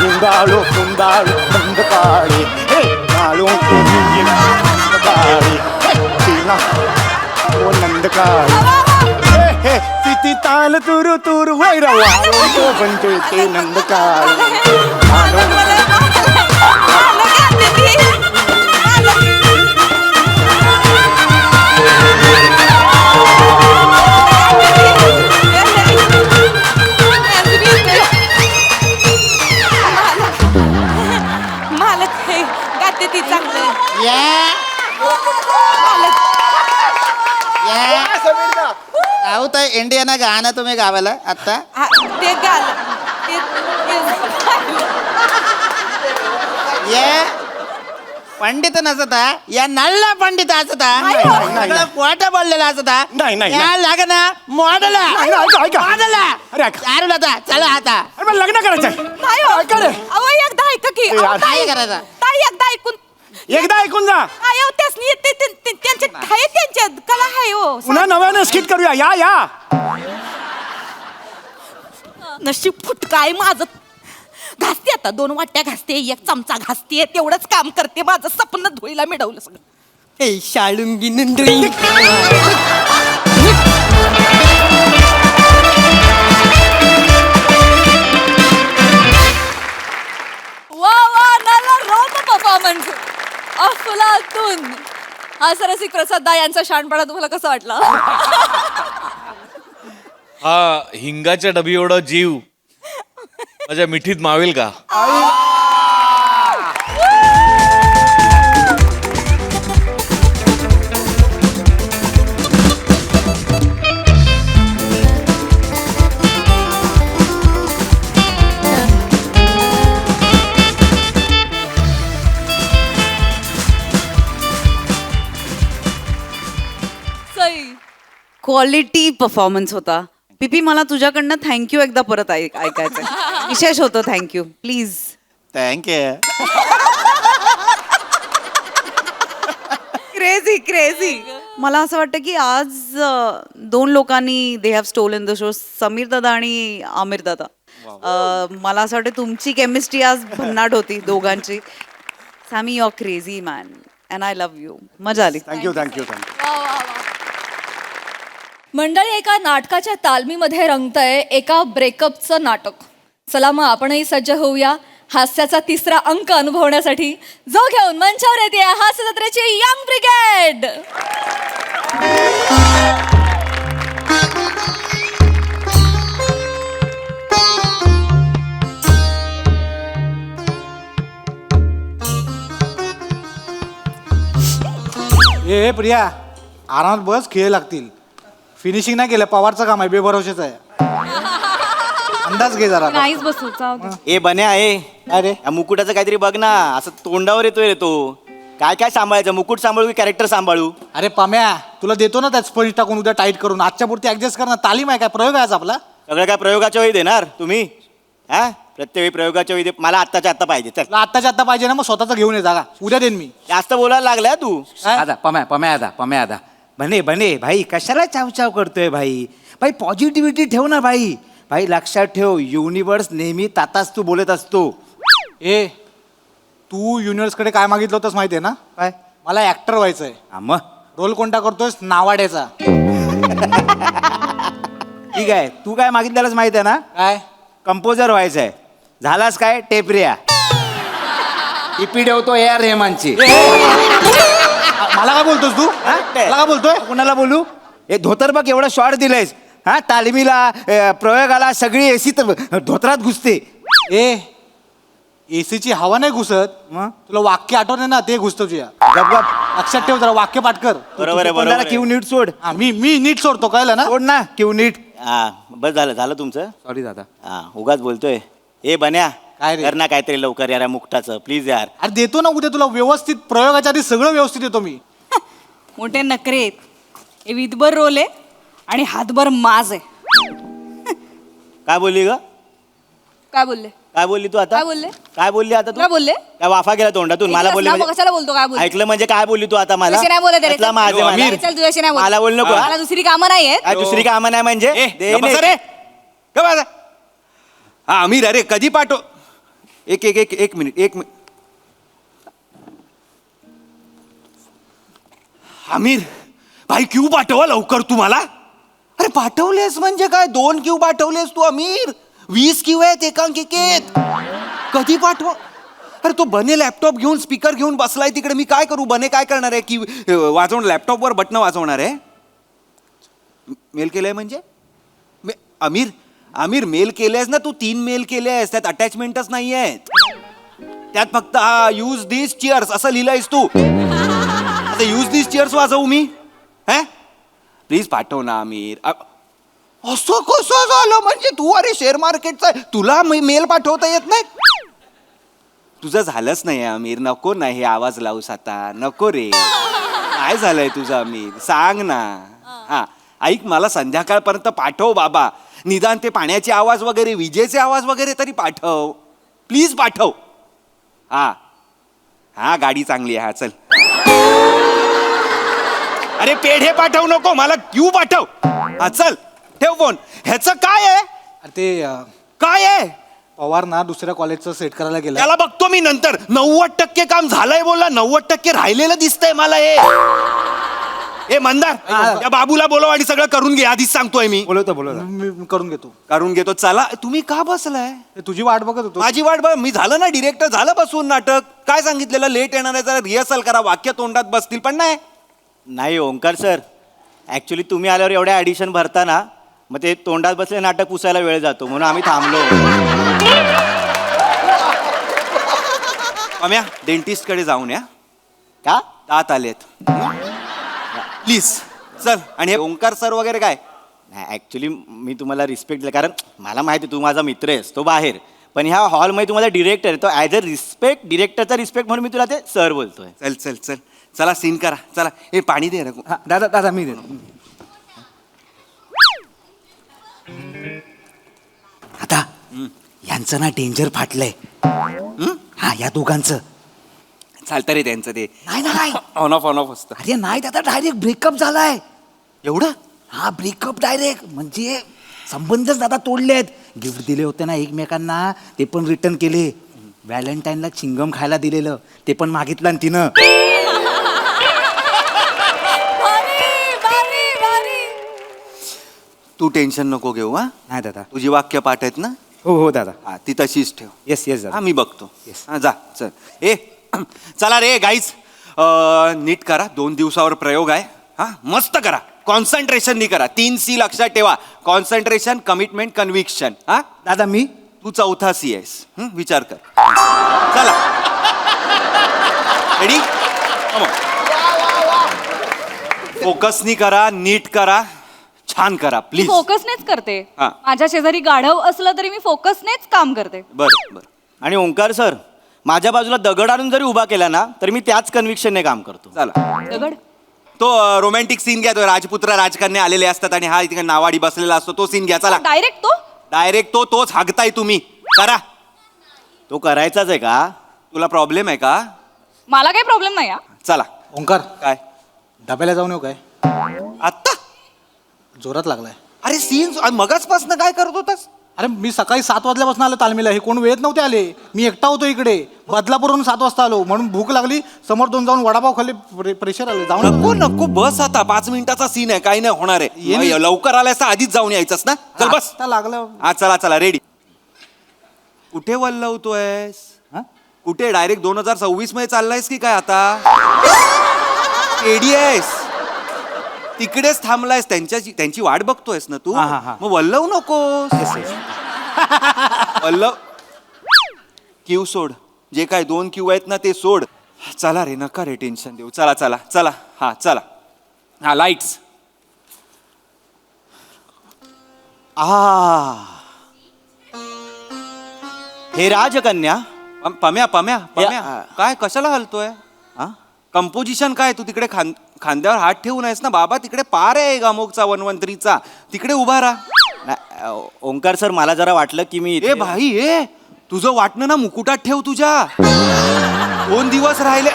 लिंगालो कुंदालो मंद काड़े गालों के मंद काड़े चीना वो नंद काड़े तिथी ताल तुरु तुरु वैरवा तो बनते ते नंद काळे मालक हे गाते ती चांगलं साऊथ इंडियन गाणं तुम्ही गावाला आता हा, ते गाल ये पंडित नसता या नल्ला पंडित असता कोटा बोललेला असता नाही, नाही, या लागना मॉडेल ऐका. मॉडेल अरे ऐका. चालू आता चला आता अरे मला लग्न करायचंय नाही हो. ऐका रे. अहो, एकदा ऐका की ए, अहो, यार, ताई, काय करायचं? ताई एकदा ऐकून एकदा ऐकून जा अहो, त्यासनी त्यांच्या आहे त्यांच्या कला आहे हो पुन्हा नव्यानं स्किट करूया या नशीब फुटकाय माझं घासते आता 2 वाट्या घासते 1 चमचा घासते तेवढंच काम करते माझं स्वप्न धुळीला मिळवलं सगळं ए शाळुंगी नंदोळी वा वा नाला रोम परफॉर्मन्स अफलातून हा सरसिक प्रसाद दा यांचा शहाणपणा तुम्हाला कसा वाटला हा हिंगाच्या डबी एवढा जीव माझ्या मिठीत मावेल का सई क्वालिटी परफॉर्मन्स होता पीपी मला तुझ्याकडनं थँक्यू एकदा परत ऐकायचं विशेष होतं thank you please thank you crazy crazy मला असं वाटतं की आज 2 लोकांनी they have stolen the show Sameer दादा आणि आमिर दादा मला असं वाटतं तुमची केमिस्ट्री आज भन्नाट होती दोघांची Sammy your crazy man and I love you मजा आली थँक्यू मंडळी एका नाटकाच्या तालमीमध्ये रंगतंय एका ब्रेकअपचं नाटक चला मग आपणही सज्ज होऊया हास्याचा 3रा अंक अनुभवण्यासाठी जो घेऊन मंचावर येते हास्य जत्रेची यंग ब्रिगेड ए प्रिया आरामात बस खेळ लागतील फिनिशिंग नाही केलं पवारचं काम आहे बेभरोशाचं आहे अंदाज घे जरा नाहीच बसू ए बन्या आहे अरे या मुकुटाचं काहीतरी बघ ना असं तोंडावर येतोय रे तो काय काय सांभाळायचं? मुकुट सांभाळू की कॅरेक्टर सांभाळू? अरे पम्या, तुला देतो ना त्यात स्पंज टाकून उद्या टाईट करून. आजच्या पुरती ऍडजस्ट कर ना. तालीम आहे काय, प्रयोग आहे आज आपला. सगळं काय प्रयोगाच्या वेळी देणार तुम्ही? हा, प्रत्येक वेळी प्रयोगाच्या वेळी मला आत्ताच्या आत्ता पाहिजे. चल, तुला आत्ताच्या आत्ता पाहिजे ना, मग स्वतःच घेऊन ये जागा. उद्या देईन मी. जास्त बोलायला लागलाय तू. काय? दादा पम्या आदा बने बने भाई, कशाला चावचाव करतोय भाई? भाई पॉझिटिव्हिटी ठेव ना भाई. भाई लक्षात ठेव, युनिव्हर्स नेहमी ताताच तू बोलत असतो. ए, तू युनिव्हर्स कडे काय मागितलं होतंस माहितीये ना? काय? मला ऍक्टर व्हायचंय. हा, मग रोल कोणता करतोयस? नावाड्याचा. ठीक आहे, तू काय मागितलेलंच माहित आहे ना? काय? कंपोजर व्हायचंय. झालास काय? टेपरिया. टिपी ठेवतो ए आर रेहमानची. मला काय बोलतोस तू? हा? मला काय बोलतोय? कुणाला बोलू? हे धोतर बघ एवढं शॉर्ट दिलंयस. हा, तालमीला प्रयोगाला सगळी एसी धोतरात घुसते. ए, एसीची हवा नाही घुसत. मग? तुला वाक्य आठवणे ना, ते घुसतं तुझ्या. गप गप. लक्षात ठेव, जरा वाक्य पाठ कर. बरोबर आहे, तू पण बरोबर जरा आहे. क्यू नीट सोड. हा, मी नीट सोडतो, कळलं ना? सोड ना क्यू नीट. हा, बस झालं तुमचं. सॉरी दादा. हा, उगाच बोलतोय. ए बन्या, काय रे? कर ना काहीतरी लवकर यार, मुक्ताचं प्लीज यार. अरे देतो ना उद्या तुला व्यवस्थित. प्रयोगाच्या आधी सगळं व्यवस्थित देतो मी. मोठे नखरे आहेत. हे विधभर रोल आहे आणि हातभर माज आहे. काय बोलली ग? काय बोलले? काय बोलली तू आता? काय बोलले? काय बोलली आता तू? काय बोलले? काय वाफा गेला तोंडातून? मला बोलली मग म्हणजे- कशाला बोलतो? काय बोलतो? ऐकलं म्हणजे काय बोलली तू आता मला? तुझ्याशी नाही बोलत आहे रे. त्यातला माझं चल, मला. चल तुझ्याशी नाही बोलत. मला बोल नको, हा? मला दुसरी कामं नाही आहेत. काय दुसरी कामं नाही म्हणजे? दे गप्प बसा ने. रे. गप्प बसा. हा अमीर, अरे कधी पाठव? एक मिनिट. अमीर भाई, क्यू पाठवा लवकर तुम्हाला. अरे पाठवलेस म्हणजे काय? 2 क्यू पाठवलेस तू अमीर. 20 क्यू आहेत एकांकिकेत. कधी पाठव? अरे तो बने लॅपटॉप घेऊन स्पीकर घेऊन बसलाय तिकडे. मी काय करू? बने काय करणार आहे? की वाजवणार, लॅपटॉपवर बटणं वाजवणार आहे? मेल केलंय म्हणजे? अमीर मेल केलेस ना तू? 3 मेल केले आहेस, त्यात अटॅचमेंटच नाही आहेत. त्यात फक्त हा यूज दिस चिअर्स असं लिहिलंयस तू. आता यूज दिस चिअर्स वाजवू मी? हे प्लीज पाठव ना अमीर. असं कसं झालं म्हणजे? तू अरे शेअर मार्केटचा तुला मेल पाठवता येत नाही? तुझं झालंच नाही अमीर. नको ना हे आवाज लावूस आता. नको रे. काय झालंय तुझं अमीर? सांग ना. हा ऐक, मला संध्याकाळपर्यंत पाठव बाबा. निदान ते पाण्याचे आवाज वगैरे, विजेचे आवाज वगैरे तरी पाठव. प्लीज पाठव. हा गाडी चांगली आहे. हा चल. अरे पेढे पाठव नको, मला क्यू पाठव. हा चल, ठेव फोन. ह्याचं काय आहे? अरे ते काय आहे? पवार ना दुसऱ्या कॉलेजचं सेट करायला गेला. त्याला बघतो मी नंतर. 90% काम झालंय बोलला. 90% राहिलेलं दिसतंय मला. हे मंदार, त्या बाबूला बोलव आणि सगळं करून घे. आधीच सांगतोय मी. बोलवतो मी करून घेतो. चला, तुम्ही का बसलाय? ते तुझी वाट बघत होतो. माझी वाट बघ. मी झालं ना डिरेक्टर, झालं बसून नाटक. काय सांगितलेलं? लेट येणार आहे, जरा रिहर्सल करा. वाक्य तोंडात बसतील. पण नाही ओंकार सर, ऍक्च्युली तुम्ही आल्यावर एवढ्या ॲडिशन भरताना मग ते तोंडात बसले नाटक पुसायला वेळ जातो, म्हणून आम्ही थांबलो. अम्या, डेंटिस्ट कडे जाऊन या. का? दात आलेत. प्लीज चल. आणि हे ओंकार सर वगैरे काय? नाही ॲक्च्युली मी तुम्हाला रिस्पेक्ट दिला, कारण मला माहिती तू माझा मित्र आहेस, तो बाहेर. पण ह्या हॉलमध्ये तुम्हाला डिरेक्टर आहे, तो ॲज अ रिस्पेक्ट, डिरेक्टरचा रिस्पेक्ट म्हणून मी तुला ते सर बोलतोय. चल चला सीन करा. चला हे पाणी दे. दादा मी दे. आता यांचं ना डेंजर फाटलंय. हा या दोघांचं चालतं रे त्यांचं. ते नाही ऑन ऑफ असतं. अरे नाही दादा, डायरेक्ट ब्रेकअप झालाय. एवढं? हा ब्रेकअप डायरेक्ट. म्हणजे संबंधच दादा तोडलेत. गिफ्ट दिले होते ना एकमेकांना, ते पण रिटर्न केले. व्हॅलेंटाईनला चिंगम खायला दिलेलं, ते पण मागितलं आणि तिनं. तू टेन्शन नको घेऊ. हा नाही दादा, तुझी वाक्य पाठ आहेत ना? हो दादा. हा ती तशीच ठेव. येस हा मी बघतो. येस हा जा चल. चला रे गाईज, नीट करा. 2 दिवसावर प्रयोग आहे. हा मस्त करा. कॉन्सन्ट्रेशननी करा. 3 C लक्षात ठेवा. Concentration, commitment, conviction. हा दादा मी? तू 4था C आहेस. विचार कर. चला रेडी? फोकसनी करा, नीट करा, छान करा प्लीज. फोकसनेच करते. हा. माझ्या शेजारी गाढव असलं तरी मी फोकसनेच काम करते. बरं. आणि ओंकार सर, माझ्या बाजूला दगड आणून जरी उभा केला ना तरी मी त्याच कन्व्हिक्शनने काम करतो. चला दगड तो रोमॅन्टिक सीन घ्या. तो राजपुत्र राजकन्या आलेले असतात आणि हा इथे नावाडी बसलेला असतो. तो सीन घ्या. चला डायरेक्ट तो डायरेक्ट तोच हागताय तुम्ही. करा. तो करायचाच आहे का? तुला प्रॉब्लेम आहे का? मला काही प्रॉब्लेम नाही हा. चला. ओंकार काय डब्याला जाऊन येऊ काय? आत्ता? जोरात लागलाय. अरे सीन मगाचपासून काय करत होतास? अरे मी सकाळी 7 वाजल्यापासून आलो तालमीला. हे कोण वेळेत नव्हते आले. मी एकटा होतो इकडे. बदलापूरहून 7 वाजता आलो म्हणून भूक लागली. समोर जाऊन वडापाव खाल्ले. प्रेशर आले. जाऊन नको नको बस आता. 5 मिनिटाचा सीन आहे. काय नाही होणार आहे. लवकर आलायस तर आधीच जाऊन यायचंस ना. चल बस. आता लागलं. हा चला चला रेडी. कुठे वल्लवतोयस? कुठे डायरेक्ट 2026 मध्ये चाललायस की काय आता? आहेस तिकडेच थांबलायस. त्यांची वाट बघतोयस ना तू. मग वल्लव नकोस. वल्लव क्यू सोड. जे काय 2 क्यू आहेत ना ते सोड. चला रे नका रे टेन्शन देऊ. चला चला चला. हा चला. हा लाईट्स. हे राजकन्या. पम्या पम्या पम्या काय कशाला हलतोय? कंपोजिशन काय? तू तिकडे खांद्यावर हात ठेवून आहेस ना बाबा. तिकडे पार आहे गामोगचा वनवंतरीचा. तिकडे उभा राहा. ओंकार सर मला जरा वाटलं की मी ए भाई तुझं वाटणं ना मुकुटात ठेव तुझ्या. 2 दिवस राहिले.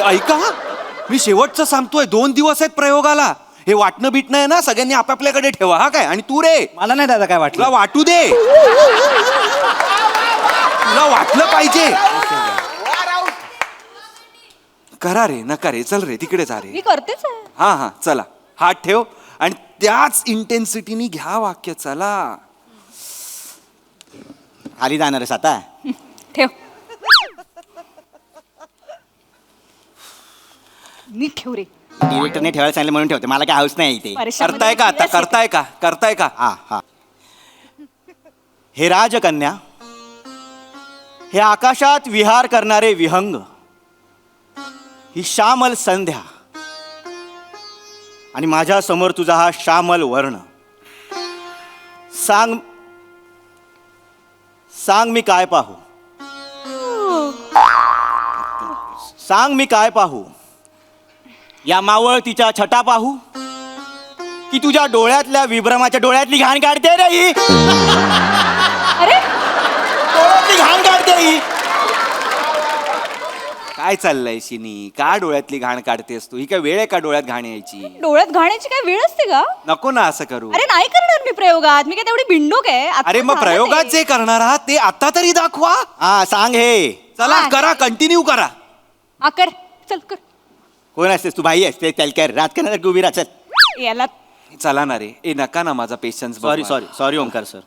ऐका मी शेवटचं सांगतोय. 2 दिवस आहेत प्रयोगाला. हे वाटणं बिटणं आहे ना सगळ्यांनी आपापल्याकडे ठेवा. हा काय? आणि तू रे मला नाही दादा काय वाटलं. तुला वाटू दे. तुला वाटलं पाहिजे. करा रे नका रे. चल रे तिकडे जा रे. मी करतेच आहे. हा हा चला. हात ठेव आणि त्याच इंटेन्सिटीनी घ्या वाक्य. चला खाली जाणार आहेस आता? ठेव. मी ठेव रे. डिरेक्टरने ठेवायला सांगितलं म्हणून ठेवते. मला काय हाऊस नाही इथे. करताय का आता? करताय का? करताय का? हा. हे राजकन्या. हे आकाशात विहार करणारे विहंग. ही श्यामल संध्या आणि माझ्या समोर तुझा हा श्यामल वर्ण. सांग मी काय पाहू? सांग मी काय पाहू? या मावळतीच्या छटा पाहू की तुझ्या डोळ्यातल्या विभ्रमाच्या डोळ्यातली घाण काढते रे ही. अरे डोळ्यातली घाण काढते ही. काय चाललंय शिनी? का डोळ्यातली घाण काढतेस तू? ही काय वेळ आहे का डोळ्यात घाण यायची? डोळ्यात घाण्याची काय वेळ असते का? नको ना असं करू. अरे नाही करणार मी प्रयोगात. मी काय तेवढी बिंडूक आहे? आता अरे मग झालं प्रयोगात ते. जे करणार आहात ते आता तरी दाखवा. हा सांग हे. चला करा. कंटिन्यू करा. हा कर. चल कर. कोण असतेस तू? भाई असते त्याला राजकारणात उभी राहा. याला चला ना रे. नका ना माझा पेशन्स. Sorry Omkar sir.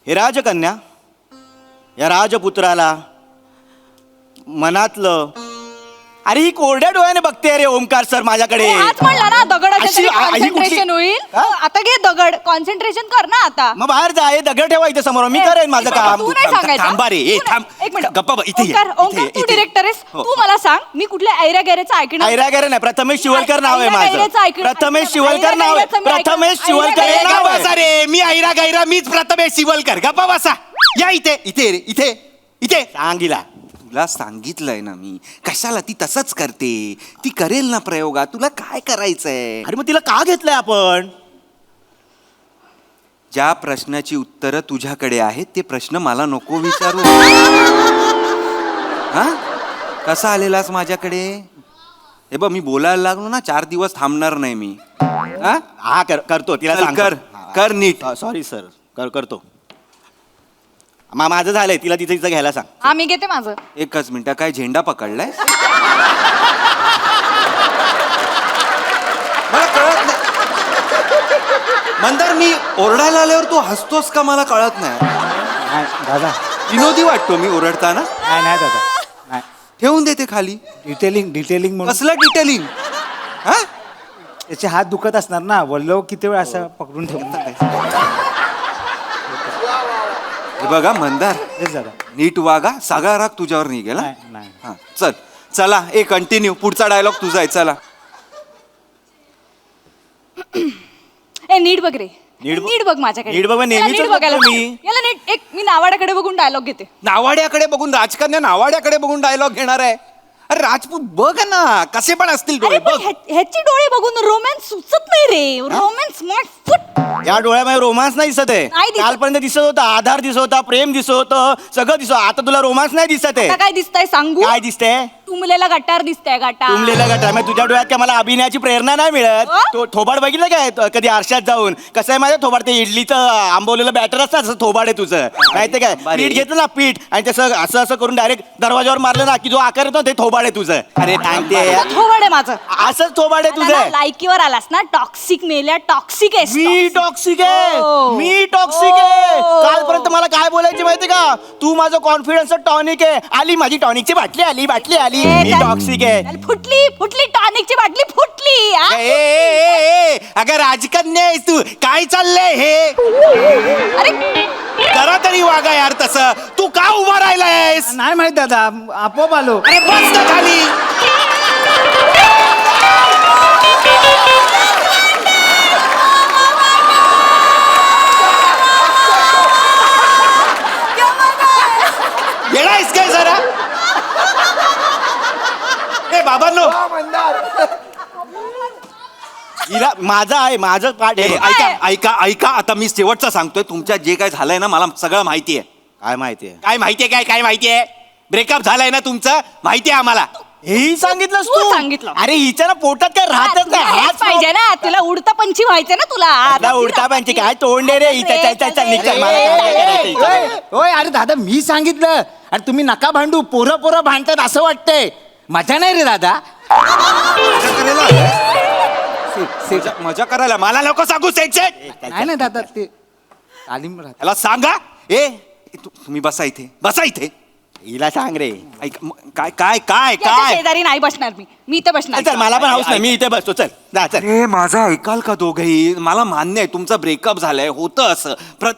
हे राजकन्या. या राजपुत्राला मनातलं. अरे ही कोरड्या डोळ्याने बघते रे ओंकार सर माझ्याकडे. आज म्हणला ना दगडाचं अशी- ही कुठली- कॉन्सन्ट्रेशन होईल. आता घे दगड. कॉन्सन्ट्रेशन कर ना आता. मग बाहेर जा. हे दगड ठेवा इथे समोर. मी करेन माझं काम. तू नाही सांगायचं. थांबा रे. तू थांब. नाही. एक मिनिट. गप्पा बस. इथे ये. ओंकार तू डिरेक्टर आहेस. हो. तू मला सांग मी कुठल्या ऐऱ्या गैऱ्याचं ऐकणार? ऐरागेरे नाही. प्रथमेश शिवलकर नाव आहे माझं. ऐरागैऱ्याचं ऐकणार. प्रथमेश शिवलकर नाव आहे. ऐरागैऱ्याचं मी ऐकणार. प्रथमेश शिवलकर हे ऐरागैऱ्याचं नाव आहे. बसा रे. मी ऐरा गैरा. मीच प्रथमेश शिवलकर. गप्पा बसा. या इथे. इथे रे. इथे इथे. सांगिला. तुला सांगितलंय ना मी. कशाला? ती तसंच करते. ती करेल ना प्रयोगात. तुला काय करायचंय? अरे मग तिला का घेतलंय आपण? ज्या प्रश्नाची उत्तरं तुझ्याकडे आहेत ते प्रश्न मला नको विचारू. हा कसा आलेलास माझ्याकडे? हे बघ मी बोलायला लागलो ना 4 दिवस थांबणार नाही मी. हा करतो. तिला सांग. कर नीट. Sorry sir. करतो. माझं झालंय. तिला तिचं घ्यायला सांग. हा मी घेते माझं. एकच मिनिट. काय झेंडा पकडलाय? मला कळत नाही. मंदार मी ओरडायला आल्यावर तू हसतोस का मला कळत नाही. दादा विनोदी वाटतो मी ओरडताना. नाही दादा नाही. ठेवून देते खाली. डिटेलिंग म्हणून. कसलं डिटेलिंग? हा त्याचे हात दुखत असणार ना. वल्लव किती वेळ असं पकडून ठेवून. हे बघा मंदार दादा नीट वागा. सगळा राग तुझ्यावर निघेल. नाही. हा चल. चला कंटिन्यू. पुढचा डायलॉग तुझा आहे. चला. ए नीट बघ रे. नीट बघ माझ्याकडे नीट बघ, नेहमीच याला नीट बघतो बघायला मी. सांग. याला नीट एक मी नावाड्याकडे बघून डायलॉग घेते. नावाड्याकडे बघून राजकन्या नावाड्याकडे बघून डायलॉग घेणार आहे. अरे राजपूत बघ ना कसे पण असतील डोळे अरे पण बघ. ह्याची डोळे बघून रोमॅन्स सुचत नाही रे. रोमॅन्स माय फुट. या डोळ्यामध्ये रोमांस नाही दिसत आहे. नाही दिसत. कालपर्यंत दिसत होता आधार दिसत होता, प्रेम दिसत होतं, सगळं दिसत. आता तुला रोमांस नाही दिसत आहे. आता काय दिसतंय सांगू? काय दिसतंय? तुंबलेला गटार दिसतंय गटार. तुंबलेला गटार. मग तुझ्या डोळ्यात काय मला अभिनयाची प्रेरणा नाही मिळत? तो थोबाड बघितलं काय कधी आरशात जाऊन? कसं आहे माझ्या थोबाड, ते इडलीचं आंबवलेलं बॅटर असतं तसं थोबाड आहे तुझं. माहितीये काय? पीठ घेतलं ना पीठ आणि तसं असं असं करून डायरेक्ट दरवाजावर मारलं ना की जो आकार येतो ते थोबाड आहे तुझं. अरे सांगते थोबाड आहे माझं. असंच थोबाड आहे मला ना तुझं. लायकीवर आलास ना, टॉक्सिक मेल्या, टॉक्सिक आहेस. मी टॉक्सिक आहे. हो. मी टॉक्सिक आहे. कालपर्यंत मला काय बोलायची माहिती का? तू माझं कॉन्फिडन्स टॉनिक आहे. आली माझी टॉनिकची बाटली आली, बाटली आली. मी टॉक्सिक आहे. फुटली फुटली टॉनिकची बाटली फुटली. हा? अगं राजकन्या आहेस तू. काय चाललंय हे? अरे जरा तरी वागा यार तसं. तू का उभा राहिलायस? नाही माहित दादा, आपोआप आलो. अरे बस ना खाली. येणायस काय जरा? ए बाबांनो, हिला माझं आहे, माझं पाठ आहे. ऐका ऐका ऐका आता मी शेवटचं सांगतोय. तुमच्या जे काय झालंय ना मला सगळं माहिती आहे. काय माहिती आहे? काय माहितीये? काय माहितीये? ब्रेकअप झालाय ना तुमचं, माहिती आहे आम्हाला. हेही सांगितलंस तू तू? सांगितलं. अरे हिच्या ना पोटात काय राहतच तुला नाही. हेच हाच पाहिजे ना, तुला उडता पंची व्हायचं ना तुला. आपला उडता पाहिजे. काय तोंड आहे रे हिच्या? चल चल निघ चल. मला काय नाही करायचं हिच्यावर. होय अरे दादा, मी सांगितलं. अरे तुम्ही नका भांडू. पोरं भांडतात असं वाटतंय. मजा नाही रे दादा. मजा करायला मला नको सांगू. नाही ना दादा, ते तालीम राहते. त्याला सांगा. तुम्ही बसा इथे, बसा इथे. हिला सांग रे. ऐक काय काय काय याच्या काय शेजारी नाही बसणार मी. मी इथे बसणार. चल मला पण हाऊस नाही. मी इथे बसतो. चल जा चल. अरे माझं ऐकाल का दोघही? मला मान्य आहे तुमचं ब्रेकअप झालंय, होतं असं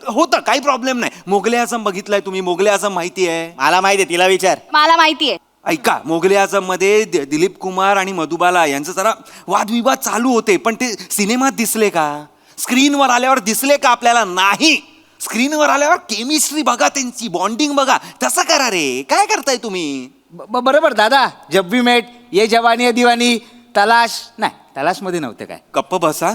होतं, काही प्रॉब्लेम नाही. मोगले आझम बघितलाय तुम्ही? मोगले आझम माहिती आहे? मला माहिती आहे. तिला विचार. मला माहितीये. ऐका, मोगले आझम मध्ये दिलीप कुमार आणि मधुबाला यांचं जरा वादविवाद चालू होते, पण ते सिनेमात दिसले का? स्क्रीनवर आल्यावर दिसले का आपल्याला? नाही. स्क्रीनवर आल्यावर केमिस्ट्री बघा, त्यांची बॉन्डिंग बघा. तसं करा रे. काय करताय तुम्ही? बरोबर दादा. जब वी मेट, ये जवानी है दिवानी, तलाश नाही, तलाश मध्ये नव्हते काय. गप्प बसा.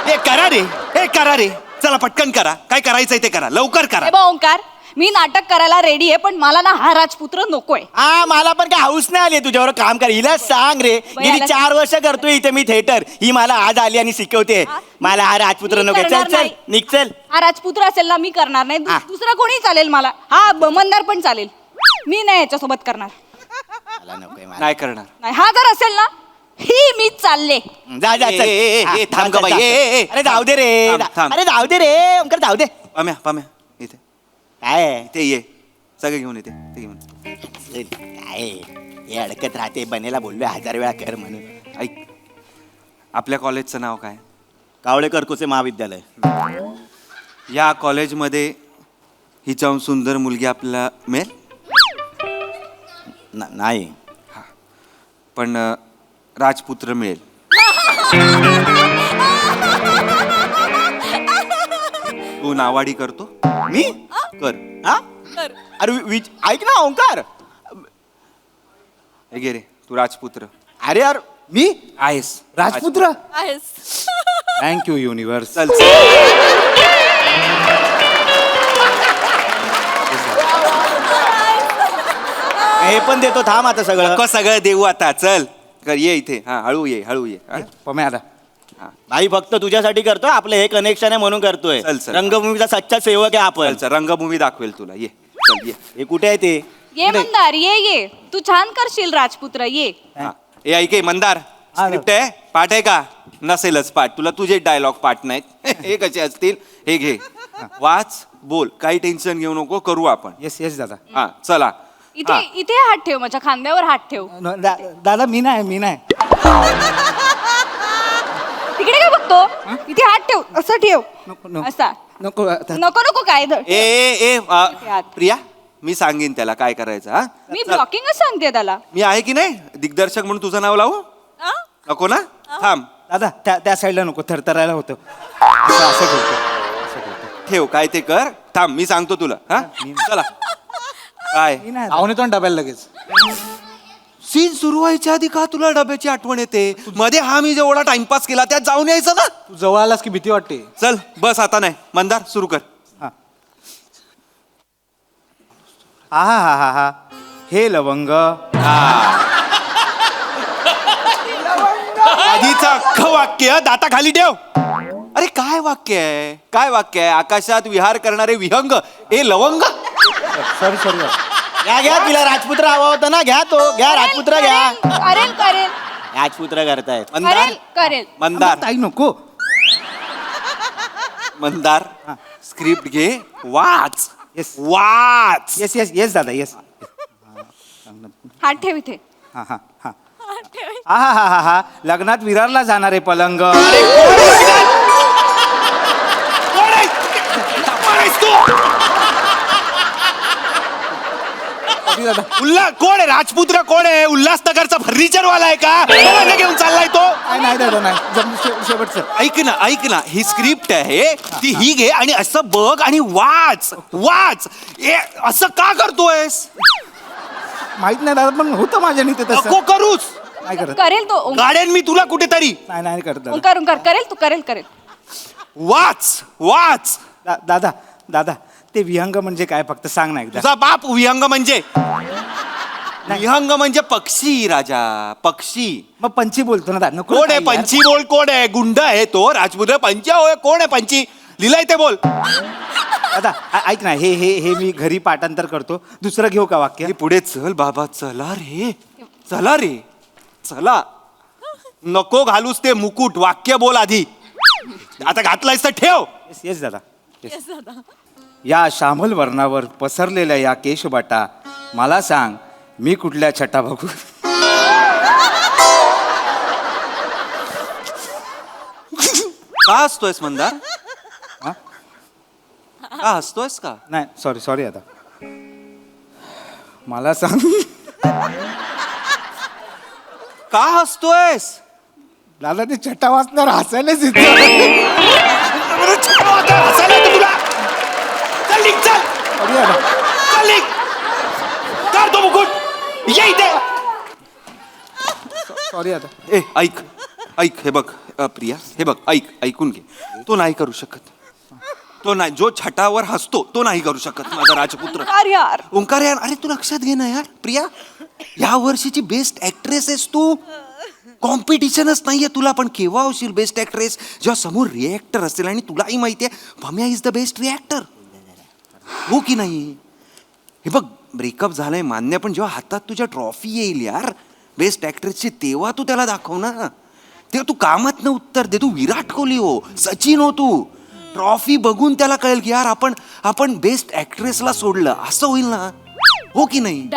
हे करा रे, हे करा रे. चला पटकन करा. काय करायचंय ते करा, लवकर करा. हे बघ ओंकार, मी नाटक करायला रेडी आहे, पण मला ना हा राजपुत्र नकोय. मला पण काय हाऊस नाही आली तुझ्यावर काम कर. हिला सांग रे. गेली 4 वर्ष करतोय इथे मी थिएटर. ही मला आज आली आणि शिकवते. मला हा राजपुत्र मी नको. चल करणार चल नाही. निघ चल. हा राजपुत्र असेल ना, मी करणार नाही. दुसरा कोणी चालेल मला. हा मंदार पण चालेल. मी नाही याच्यासोबत करणार. मला नकोय मला. नाही करणार. नाही, हा जर असेल ना, ही मी चालले. जा जा चल. हा, थांब चल, गं बाई. चल. अरे जाऊ दे रे. थांब, थांब. अरे जाऊ दे रे. ओंकार जाऊ दे. पाम्या इथे काय ते ये सगळे घेऊन येते ते घेऊन. काय हे अडकत राहते. बनेला बोललोय 1000 वेळा कर म्हणून. ऐक, आपल्या कॉलेजचं नाव काय? कावळे कर्कुचे महाविद्यालय. या कॉलेजमध्ये हिच्याहून सुंदर मुलगी आपल्याला मिळेल? नाही. पण राजपुत्र मिळेल. तू नावाडी करतो? मी कर. हा अरे ऐक ना ओंकार. हे घे रे, तू राजपुत्र अरे यार मी आहेस. राजपुत्र. आहेस. Thank you universe. चल हे पण देतो. थांब आता सगळं. नको सगळं देऊ आता. चल कर, ये इथे. हा हळू ये हा? पम्या आता. भाई फक्त तुझ्यासाठी करतोय. आपलं हे कनेक्शन आहे म्हणून करतोय. चल, चल. रंगभूमीचा सच्चा सेवक आहे आपण. चल रंगभूमी दाखवेल तुला. ये चल ये. हे कुठे आहे ते? ये मंदार, ये तू छान करशील राजपुत्र. ये हा. ए ऐके मंदार, स्क्रिप्ट आहे? पाठ आहे का? नसेलच पाठ. तुला तुझे डायलॉग पाठ नाहीत. हे कसे असतील? हे घे, वाच, बोल. काही टेन्शन घेऊ नको, करू आपण. येस दादा. हा चला. इथे इथे हात ठेव, माझ्या खांद्यावर हात ठेव. दादा मी नाही. तिकडे काय बघतो? इथे हात ठेव. असं ठेव. नको असा नको. नको काय धर. ए हात. प्रिया, मी सांगेन त्याला काय करायचं. हा मी ब्लॉकिंगच सांगते त्याला. मी आहे की नाही दिग्दर्शक म्हणून तुझं नाव लावू? नको ना? थांब. दादा त्या साईडला नको थरथरायला होतं असं ठेवतो. ठेव काय ते कर. थांब मी सांगतो तुला. हा चला. काय जाऊन येतो ना डब्याला लगेच. सीन सुरू व्हायच्या आधी का तुला डब्याची आठवण येते? मध्ये हा मी जेवढा टाइमपास केला त्यात जाऊन यायचं ना. तू जवळ आलास की भीती वाटते. चल बस आता नाही. मंदार सुरू कर. हा हे लवंग. आधीचं अख्खं वाक्य दाता खाली ठेव. अरे काय वाक्य आहे? काय वाक्य आहे? आकाशात विहार करणारे विहंग ए लवंग. सॉरी घ्या तिला राजपुत्र हवा होता ना. घ्या तो घ्या राजपुत्र घ्या. करेल करेल राजपुत्र करतायत. मंदार करेल मंदार ताई नको. मंदार स्क्रिप्ट घे. वाच. येस वाच. येस येस येस दादा येस. हात ठेव इथे. हा लग्नात विरारला जाणारे पलंग. कोण आहे? राजपुत्र कोण आहे? उल्हासनगरचा फर्निचर वाला आहे का? कोणाला घेऊन चाललाय तो? नाही दादा नाही शेवटचं. ऐक ना ही स्क्रिप्ट आहे ती ही घे आणि असं बघ आणि वाच वाच. असं का करतोयस? माहित नाही दादा पण होतं माझ्याने ते तसं. नको करूस. नाही करत. करेल तो गाड्यान मी तुला कुठेतरी. नाही करत दादा. ओंकार ओंकार करेल तू करेल वाच वाच. दादा ते विहंग म्हणजे काय फक्त सांग ना एकदा. तुझा बाप विहंग म्हणजे? विहंग म्हणजे पक्षी राजा. पक्षी. मग पंची बोलतो ना दादा. नको कोण आहे ना यार. पंची? बोल कोण आहे? गुंड आहे तो राजपुत्र. पंची होय. कोण आहे पंची? लिहिलंय ते बोल. दादा ऐक ना हे मी घरी पाठांतर करतो. दुसरं घेऊ का वाक्य? पुढे चल बाबा. चला रे चला. नको घालूस ते मुकुट. वाक्य बोल आधी. आता घातलायस तर ठेव. येस दादा. या श्यामल वर्णावर पसरलेल्या या केशबाटा मला सांग मी कुठल्या छटा बघू? का हसतोयस मंदार? का हसतोयस का? नाही सॉरी आता मला सांग. का हसतोयस? दादा ते छटा वाचणार हसायलाच तो मुकुट ये इथे. सॉरी आता. ऐक हे बघ प्रिया हे बघ ऐकून घे. तो नाही करू शकत. तो नाही. जो छटावर हसतो तो नाही करू शकत माझा राजपुत्र. यार ओंकार यार. अरे तू लक्षात घे ना यार. प्रिया या वर्षीची बेस्ट ऍक्ट्रेस आहेस तू. कॉम्पिटिशनच नाहीये तुला. पण केव्हा होशील बेस्ट ऍक्ट्रेस? जेव्हा समोर रिॲक्टर असेल आणि तुलाही माहितीये भम्या इज द बेस्ट रिॲक्टर. हो की नाही? हे बघ ब्रेकअप झालंय मान्य पण जेव्हा हातात तुझ्या ट्रॉफी येईल यार बेस्ट ऍक्ट्रेसची तेव्हा तू त्याला दाखव ना. तेव्हा तू कामात उत्तर दे. तू विराट कोहली हो सचिन हो. तू ट्रॉफी बघून त्याला कळेल की यार आपण बेस्ट ऍक्ट्रेसला सोडलं असं होईल ना. हो की नाही?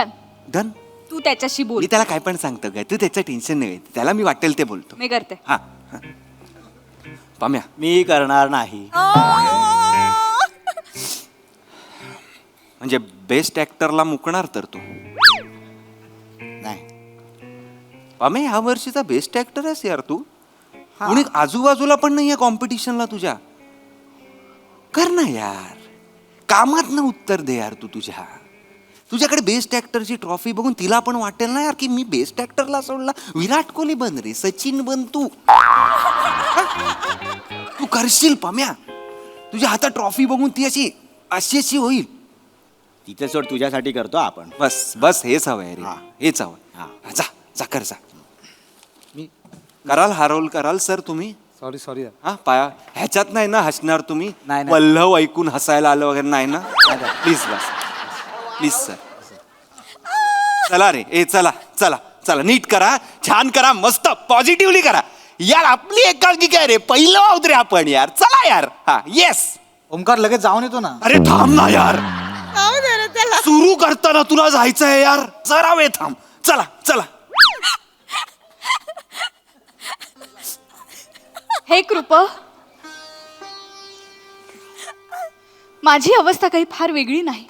डन. तू त्याच्याशी बोल. मी त्याला काय पण सांगतो काय. तू त्याचं टेन्शन नाही. त्याला मी वाटेल ते बोलतो. मी करते. हा पाम्या मी करणार नाही. म्हणजे बेस्ट ऍक्टरला मुकणार तर तू नाही. पामे ह्या वर्षीचा बेस्ट ऍक्टर आहेस यार तू. कुणी आजूबाजूला पण नाहीये कॉम्पिटिशनला तुझ्या. कर ना यार. कामात ना उत्तर दे यार. तू तुझ्याकडे बेस्ट ऍक्टरची ट्रॉफी बघून तिला पण वाटेल ना यार की मी बेस्ट ऍक्टरला सोडला. विराट कोहली बन रे. सचिन बन तू. तू करशील पाम्या. तुझ्या हातात ट्रॉफी बघून ती अशी होईल. तिथे सोड तुझ्यासाठी करतो आपण. बस हेच हवंय रे. हेच हवं. जा कर जा. मी कराल सर तुम्ही. सॉरी हा पाया ह्याच्यात नाही ना हसणार तुम्ही? नाही. पल्लव ऐकून हसायला आलं वगैरे नाही ना? Please sir. चला रे. चला नीट करा. छान करा. मस्त पॉझिटिव्हली करा यार. आपली एकांकी काय रे. पहिलं आहोत रे आपण यार. चला यार. हा येस. ओंकार लगेच जाऊन येतो ना. अरे थांब ना यार. सुरू करताना तुला जायचंय यार. जरा वेळ थांब. चला. हे कृप माझी अवस्था काही फार वेगळी नाही.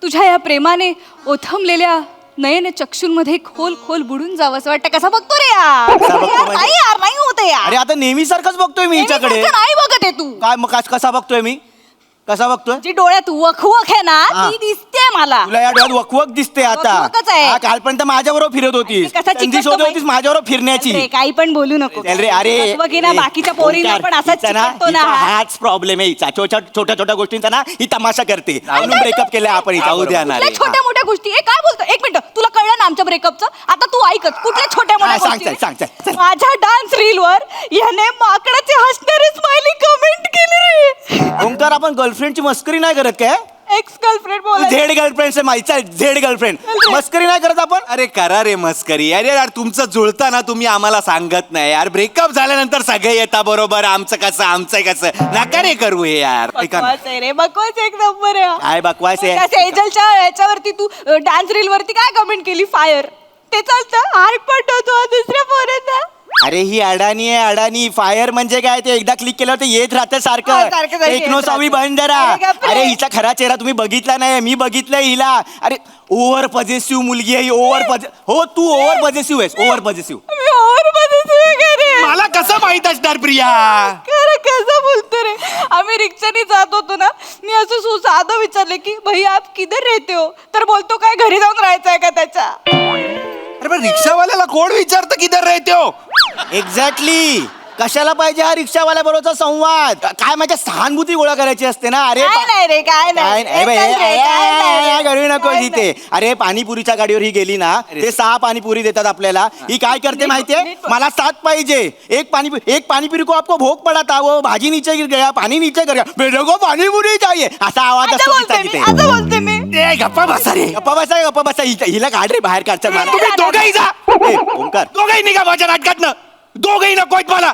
तुझ्या या प्रेमाने ओथंबलेल्या नयन चक्षुंमध्ये खोल खोल बुडून जावं असं वाटतं. कसा बघतो रे यार? बघतो यार, म्हणजे? नाही यार, नाही होत यार. अरे आता नेहमी सारखंच बघतोय मी हिच्याकडे. नेहमीसारखं नाही बघत आहे तू. काय मग कसा बघतोय मी? कसा बघतोय? जी डोळ्यात वखवख आहे ना हा. ती दिसते मला. तुला या डोळ्यात वकवक दिसते आता. वकवकच आहे. हा, कालपर्यंत माझ्याबरोबर फिरत होतीस. कसा संधी चिकटतो शोधत बाई? होतीस माझ्याबरोबर फिरण्याची. अरे, काही पण बोलू नको. चल रे, अरे की ना बाकीच्या पोरींना ओंकार, पण असाच हिचा ना, चिकटतो ना हिचा हा. हाच प्रॉब्लेम आहे हिचा. छोट्या छोट्या गोष्टींचा ना ही तमाशा करते. म्हणून ब्रेकअप केलाय आपण हिचा. जाऊ द्या ना. कुठल्या छोट्या मोठ्या गोष्टी ए काय बोलतो? एक मिनिट, तुला कळलं ना आमच्या ब्रेकअपचं? आता तू ऐकत कुठल्या छोट्या मोठ्या सांग, गोष्टी? सांग, सांग. माझ्या डान्स रील वर याने माकडाचे हसणारे स्माइली कमेंट केली रे. ओंकार, आपण गर्लफ्रेंडची मस्करी नाही करत काय? एक्स गर्लफ्रेंड बोल. झेड गर्लफ्रेंड से माहिती झेड गर्लफ्रेंड मस्करी नाही करत आपण. अरे करा रे मस्करी. अरे यार तुमचं जुळता ना, तुम्ही आम्हाला सांगत नाही यार. ब्रेकअप झाल्यानंतर सगळे येता बरोबर. आमचं कसं नका रे करू हे यार. ऐका ना. बकवास आहे रे, बकवास एक नंबर आहे. काय बकवास आहे? त्या सेजलच्या याच्यावरती तू डान्स रील वरती काय कमेंट केली? फायर. ते चालतं हार्ट पडतो तू दुसऱ्या पोरांना. अरे ही अडाणी आहे, अडाणी. फायर म्हणजे काय? ते एकदा क्लिक केल्यावर ते येत राहतं हा, सारखं. सारखं येत टेक्नो सावी राहतं. बंद जरा. अरे बापरे. अरे हिचा खरा चेहरा तुम्ही बघितला नाही, मी बघितलंय हिला. अरे ओव्हर पॉझिटिव्ह मुलगी आहे. हो तू ओव्हर पॉझिटिव्ह आहेस. Over positive. मी और बदलते करे. मला कसं माहित असणार प्रिया? खरं कसं बोलतो रे? आम्ही रिक्षाने जात होतो ना, मी असं साधं विचारले की भैया आप किधर रहते हो? तर बोलतो काय घरी जाऊन राहायचंय का त्याच्या? अरे पण रिक्षावाल्याला कोण विचारतं किधर रहते हो? एक्झॅक्टली. कशाला पाहिजे हा रिक्षावाल्या बरोबरचा संवाद? काय माझ्या सहानुभूती गोळा करायची असते ना. अरे काय नाही रे, काय नाही. काय चल रे, काय नाही रे. करू नको काय इथे. अरे पाणीपुरीच्या गाडीवर ही गेली ना, ते 6 पाणीपुरी देतात आपल्याला. ही काय करते माहितीये? मला 7 पाहिजे. एक पानीपुरी को आपको भोग पड़ा था, वो भाजी नीचे गिर गया, पानी नीचे गिर गया, मेरे को पानीपुरी चाहिए, असा आवाज असं असतो बोलते तिचा मी, तिथे. असं बोलते मी. ए गप्पा बसा रे. गप्पा बसा. हिला काढ रे बाहेर काढ. चल मला. तुम्ही दोघंही जा. ए, ओंकार, दोघंही निघा माझ्या नाटकातनं. दोघंही नको आहेत मला.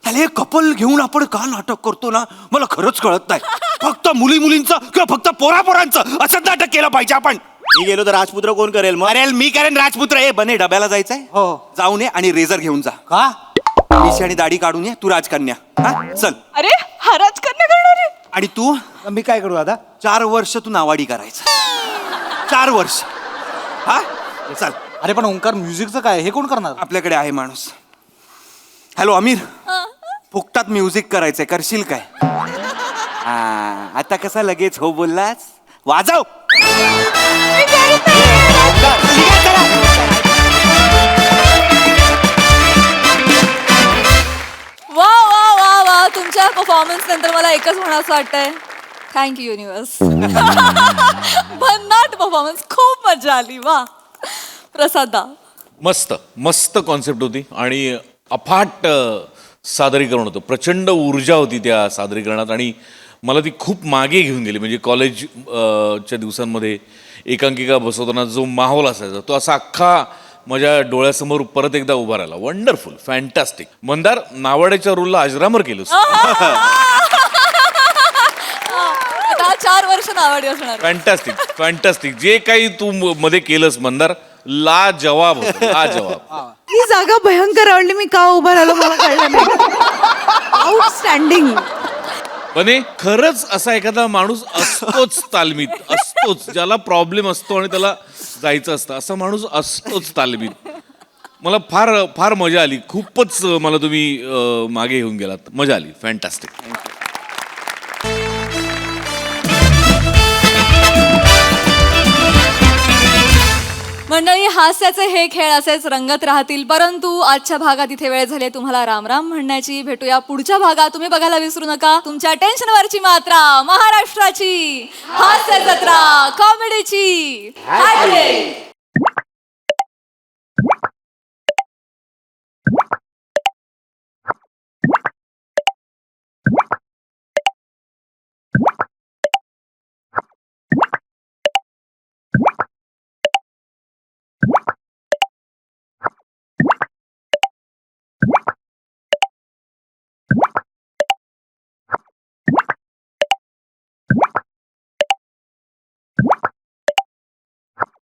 त्याला एक कपल घेऊन आपण का नाटक करतो ना, मला खरंच कळत नाही. फक्त मुलींचं किंवा फक्त पोरांचं असंच नाटक केलं पाहिजे आपण. मी गेलो तर राजपुत्र कोण करेल मग? अरे मी करेन राजपुत्र. ए बने डब्याला जायचंय. हो. जाऊन ये आणि रेझर घेऊन जा. का? मिशी आणि दाढी काढून ये. तू राजकन्या. हा चल. अरे हा राजकन्या करणार आहे. आणि तू मी काय करू आता? 4 वर्ष तू नावाडी करायचं. 4 वर्ष. हा चल. अरे पण ओंकार, म्युझिकचं काय? हे कोण करणार? आपल्याकडे आहे माणूस. हॅलो अमीर, फुकटात म्युझिक करायचंय, करशील काय? हा आता कसा लगेच हो बोललास? वाजव. वा वा वा वा, तुमच्या परफॉर्मन्स नंतर मला एकच म्हणावंसं वाटतंय, थँक्यू युनिवर्स. भन्नाट परफॉर्मन्स, खूप मजा आली. वा प्रसादा. मस्त कॉन्सेप्ट होती आणि अफाट सादरीकरण होतं. प्रचंड ऊर्जा होती त्या सादरीकरणात आणि मला ती खूप मागे घेऊन गेली. म्हणजे कॉलेज च्या दिवसांमध्ये एकांकिका बसवताना जो माहोल असायचा तो असा अख्खा माझ्या डोळ्यासमोर परत एकदा उभा राहिला. Wonderful, fantastic. मंदार, नावाड्याच्या रोलला अजरामर केलंस. आता 4 वर्ष नावाडी असणार. फॅन्टॅस्टिक. जे काही तू मध्ये केलंस मंदार, ला जवाब होतं. ला जवाब. ही जागा भयंकर आवडली. मी का उभा राहिलो मला कळलं नाही. आउटस्टँडिंग. पण खरंच असा एखादा माणूस असतोच तालमीत, असतोच. ज्याला प्रॉब्लेम असतो आणि त्याला जायचं असतं, असा माणूस असतोच तालमीत. मला फार मजा आली. खूपच मला तुम्ही मागे घेऊन गेलात. मजा आली. फॅन्टॅस्टिक. मंडळी, हास्याचे हे खेळ असेच रंगत राहतील, परंतु आजच्या भागात इथे वेळ झाली तुम्हाला राम राम म्हणण्याची. भेटूया पुढच्या भागात. तुम्ही बघायला विसरू नका तुमच्या टेन्शनवरची मात्रा, महाराष्ट्राची हास्य जत्रा, कॉमेडीची.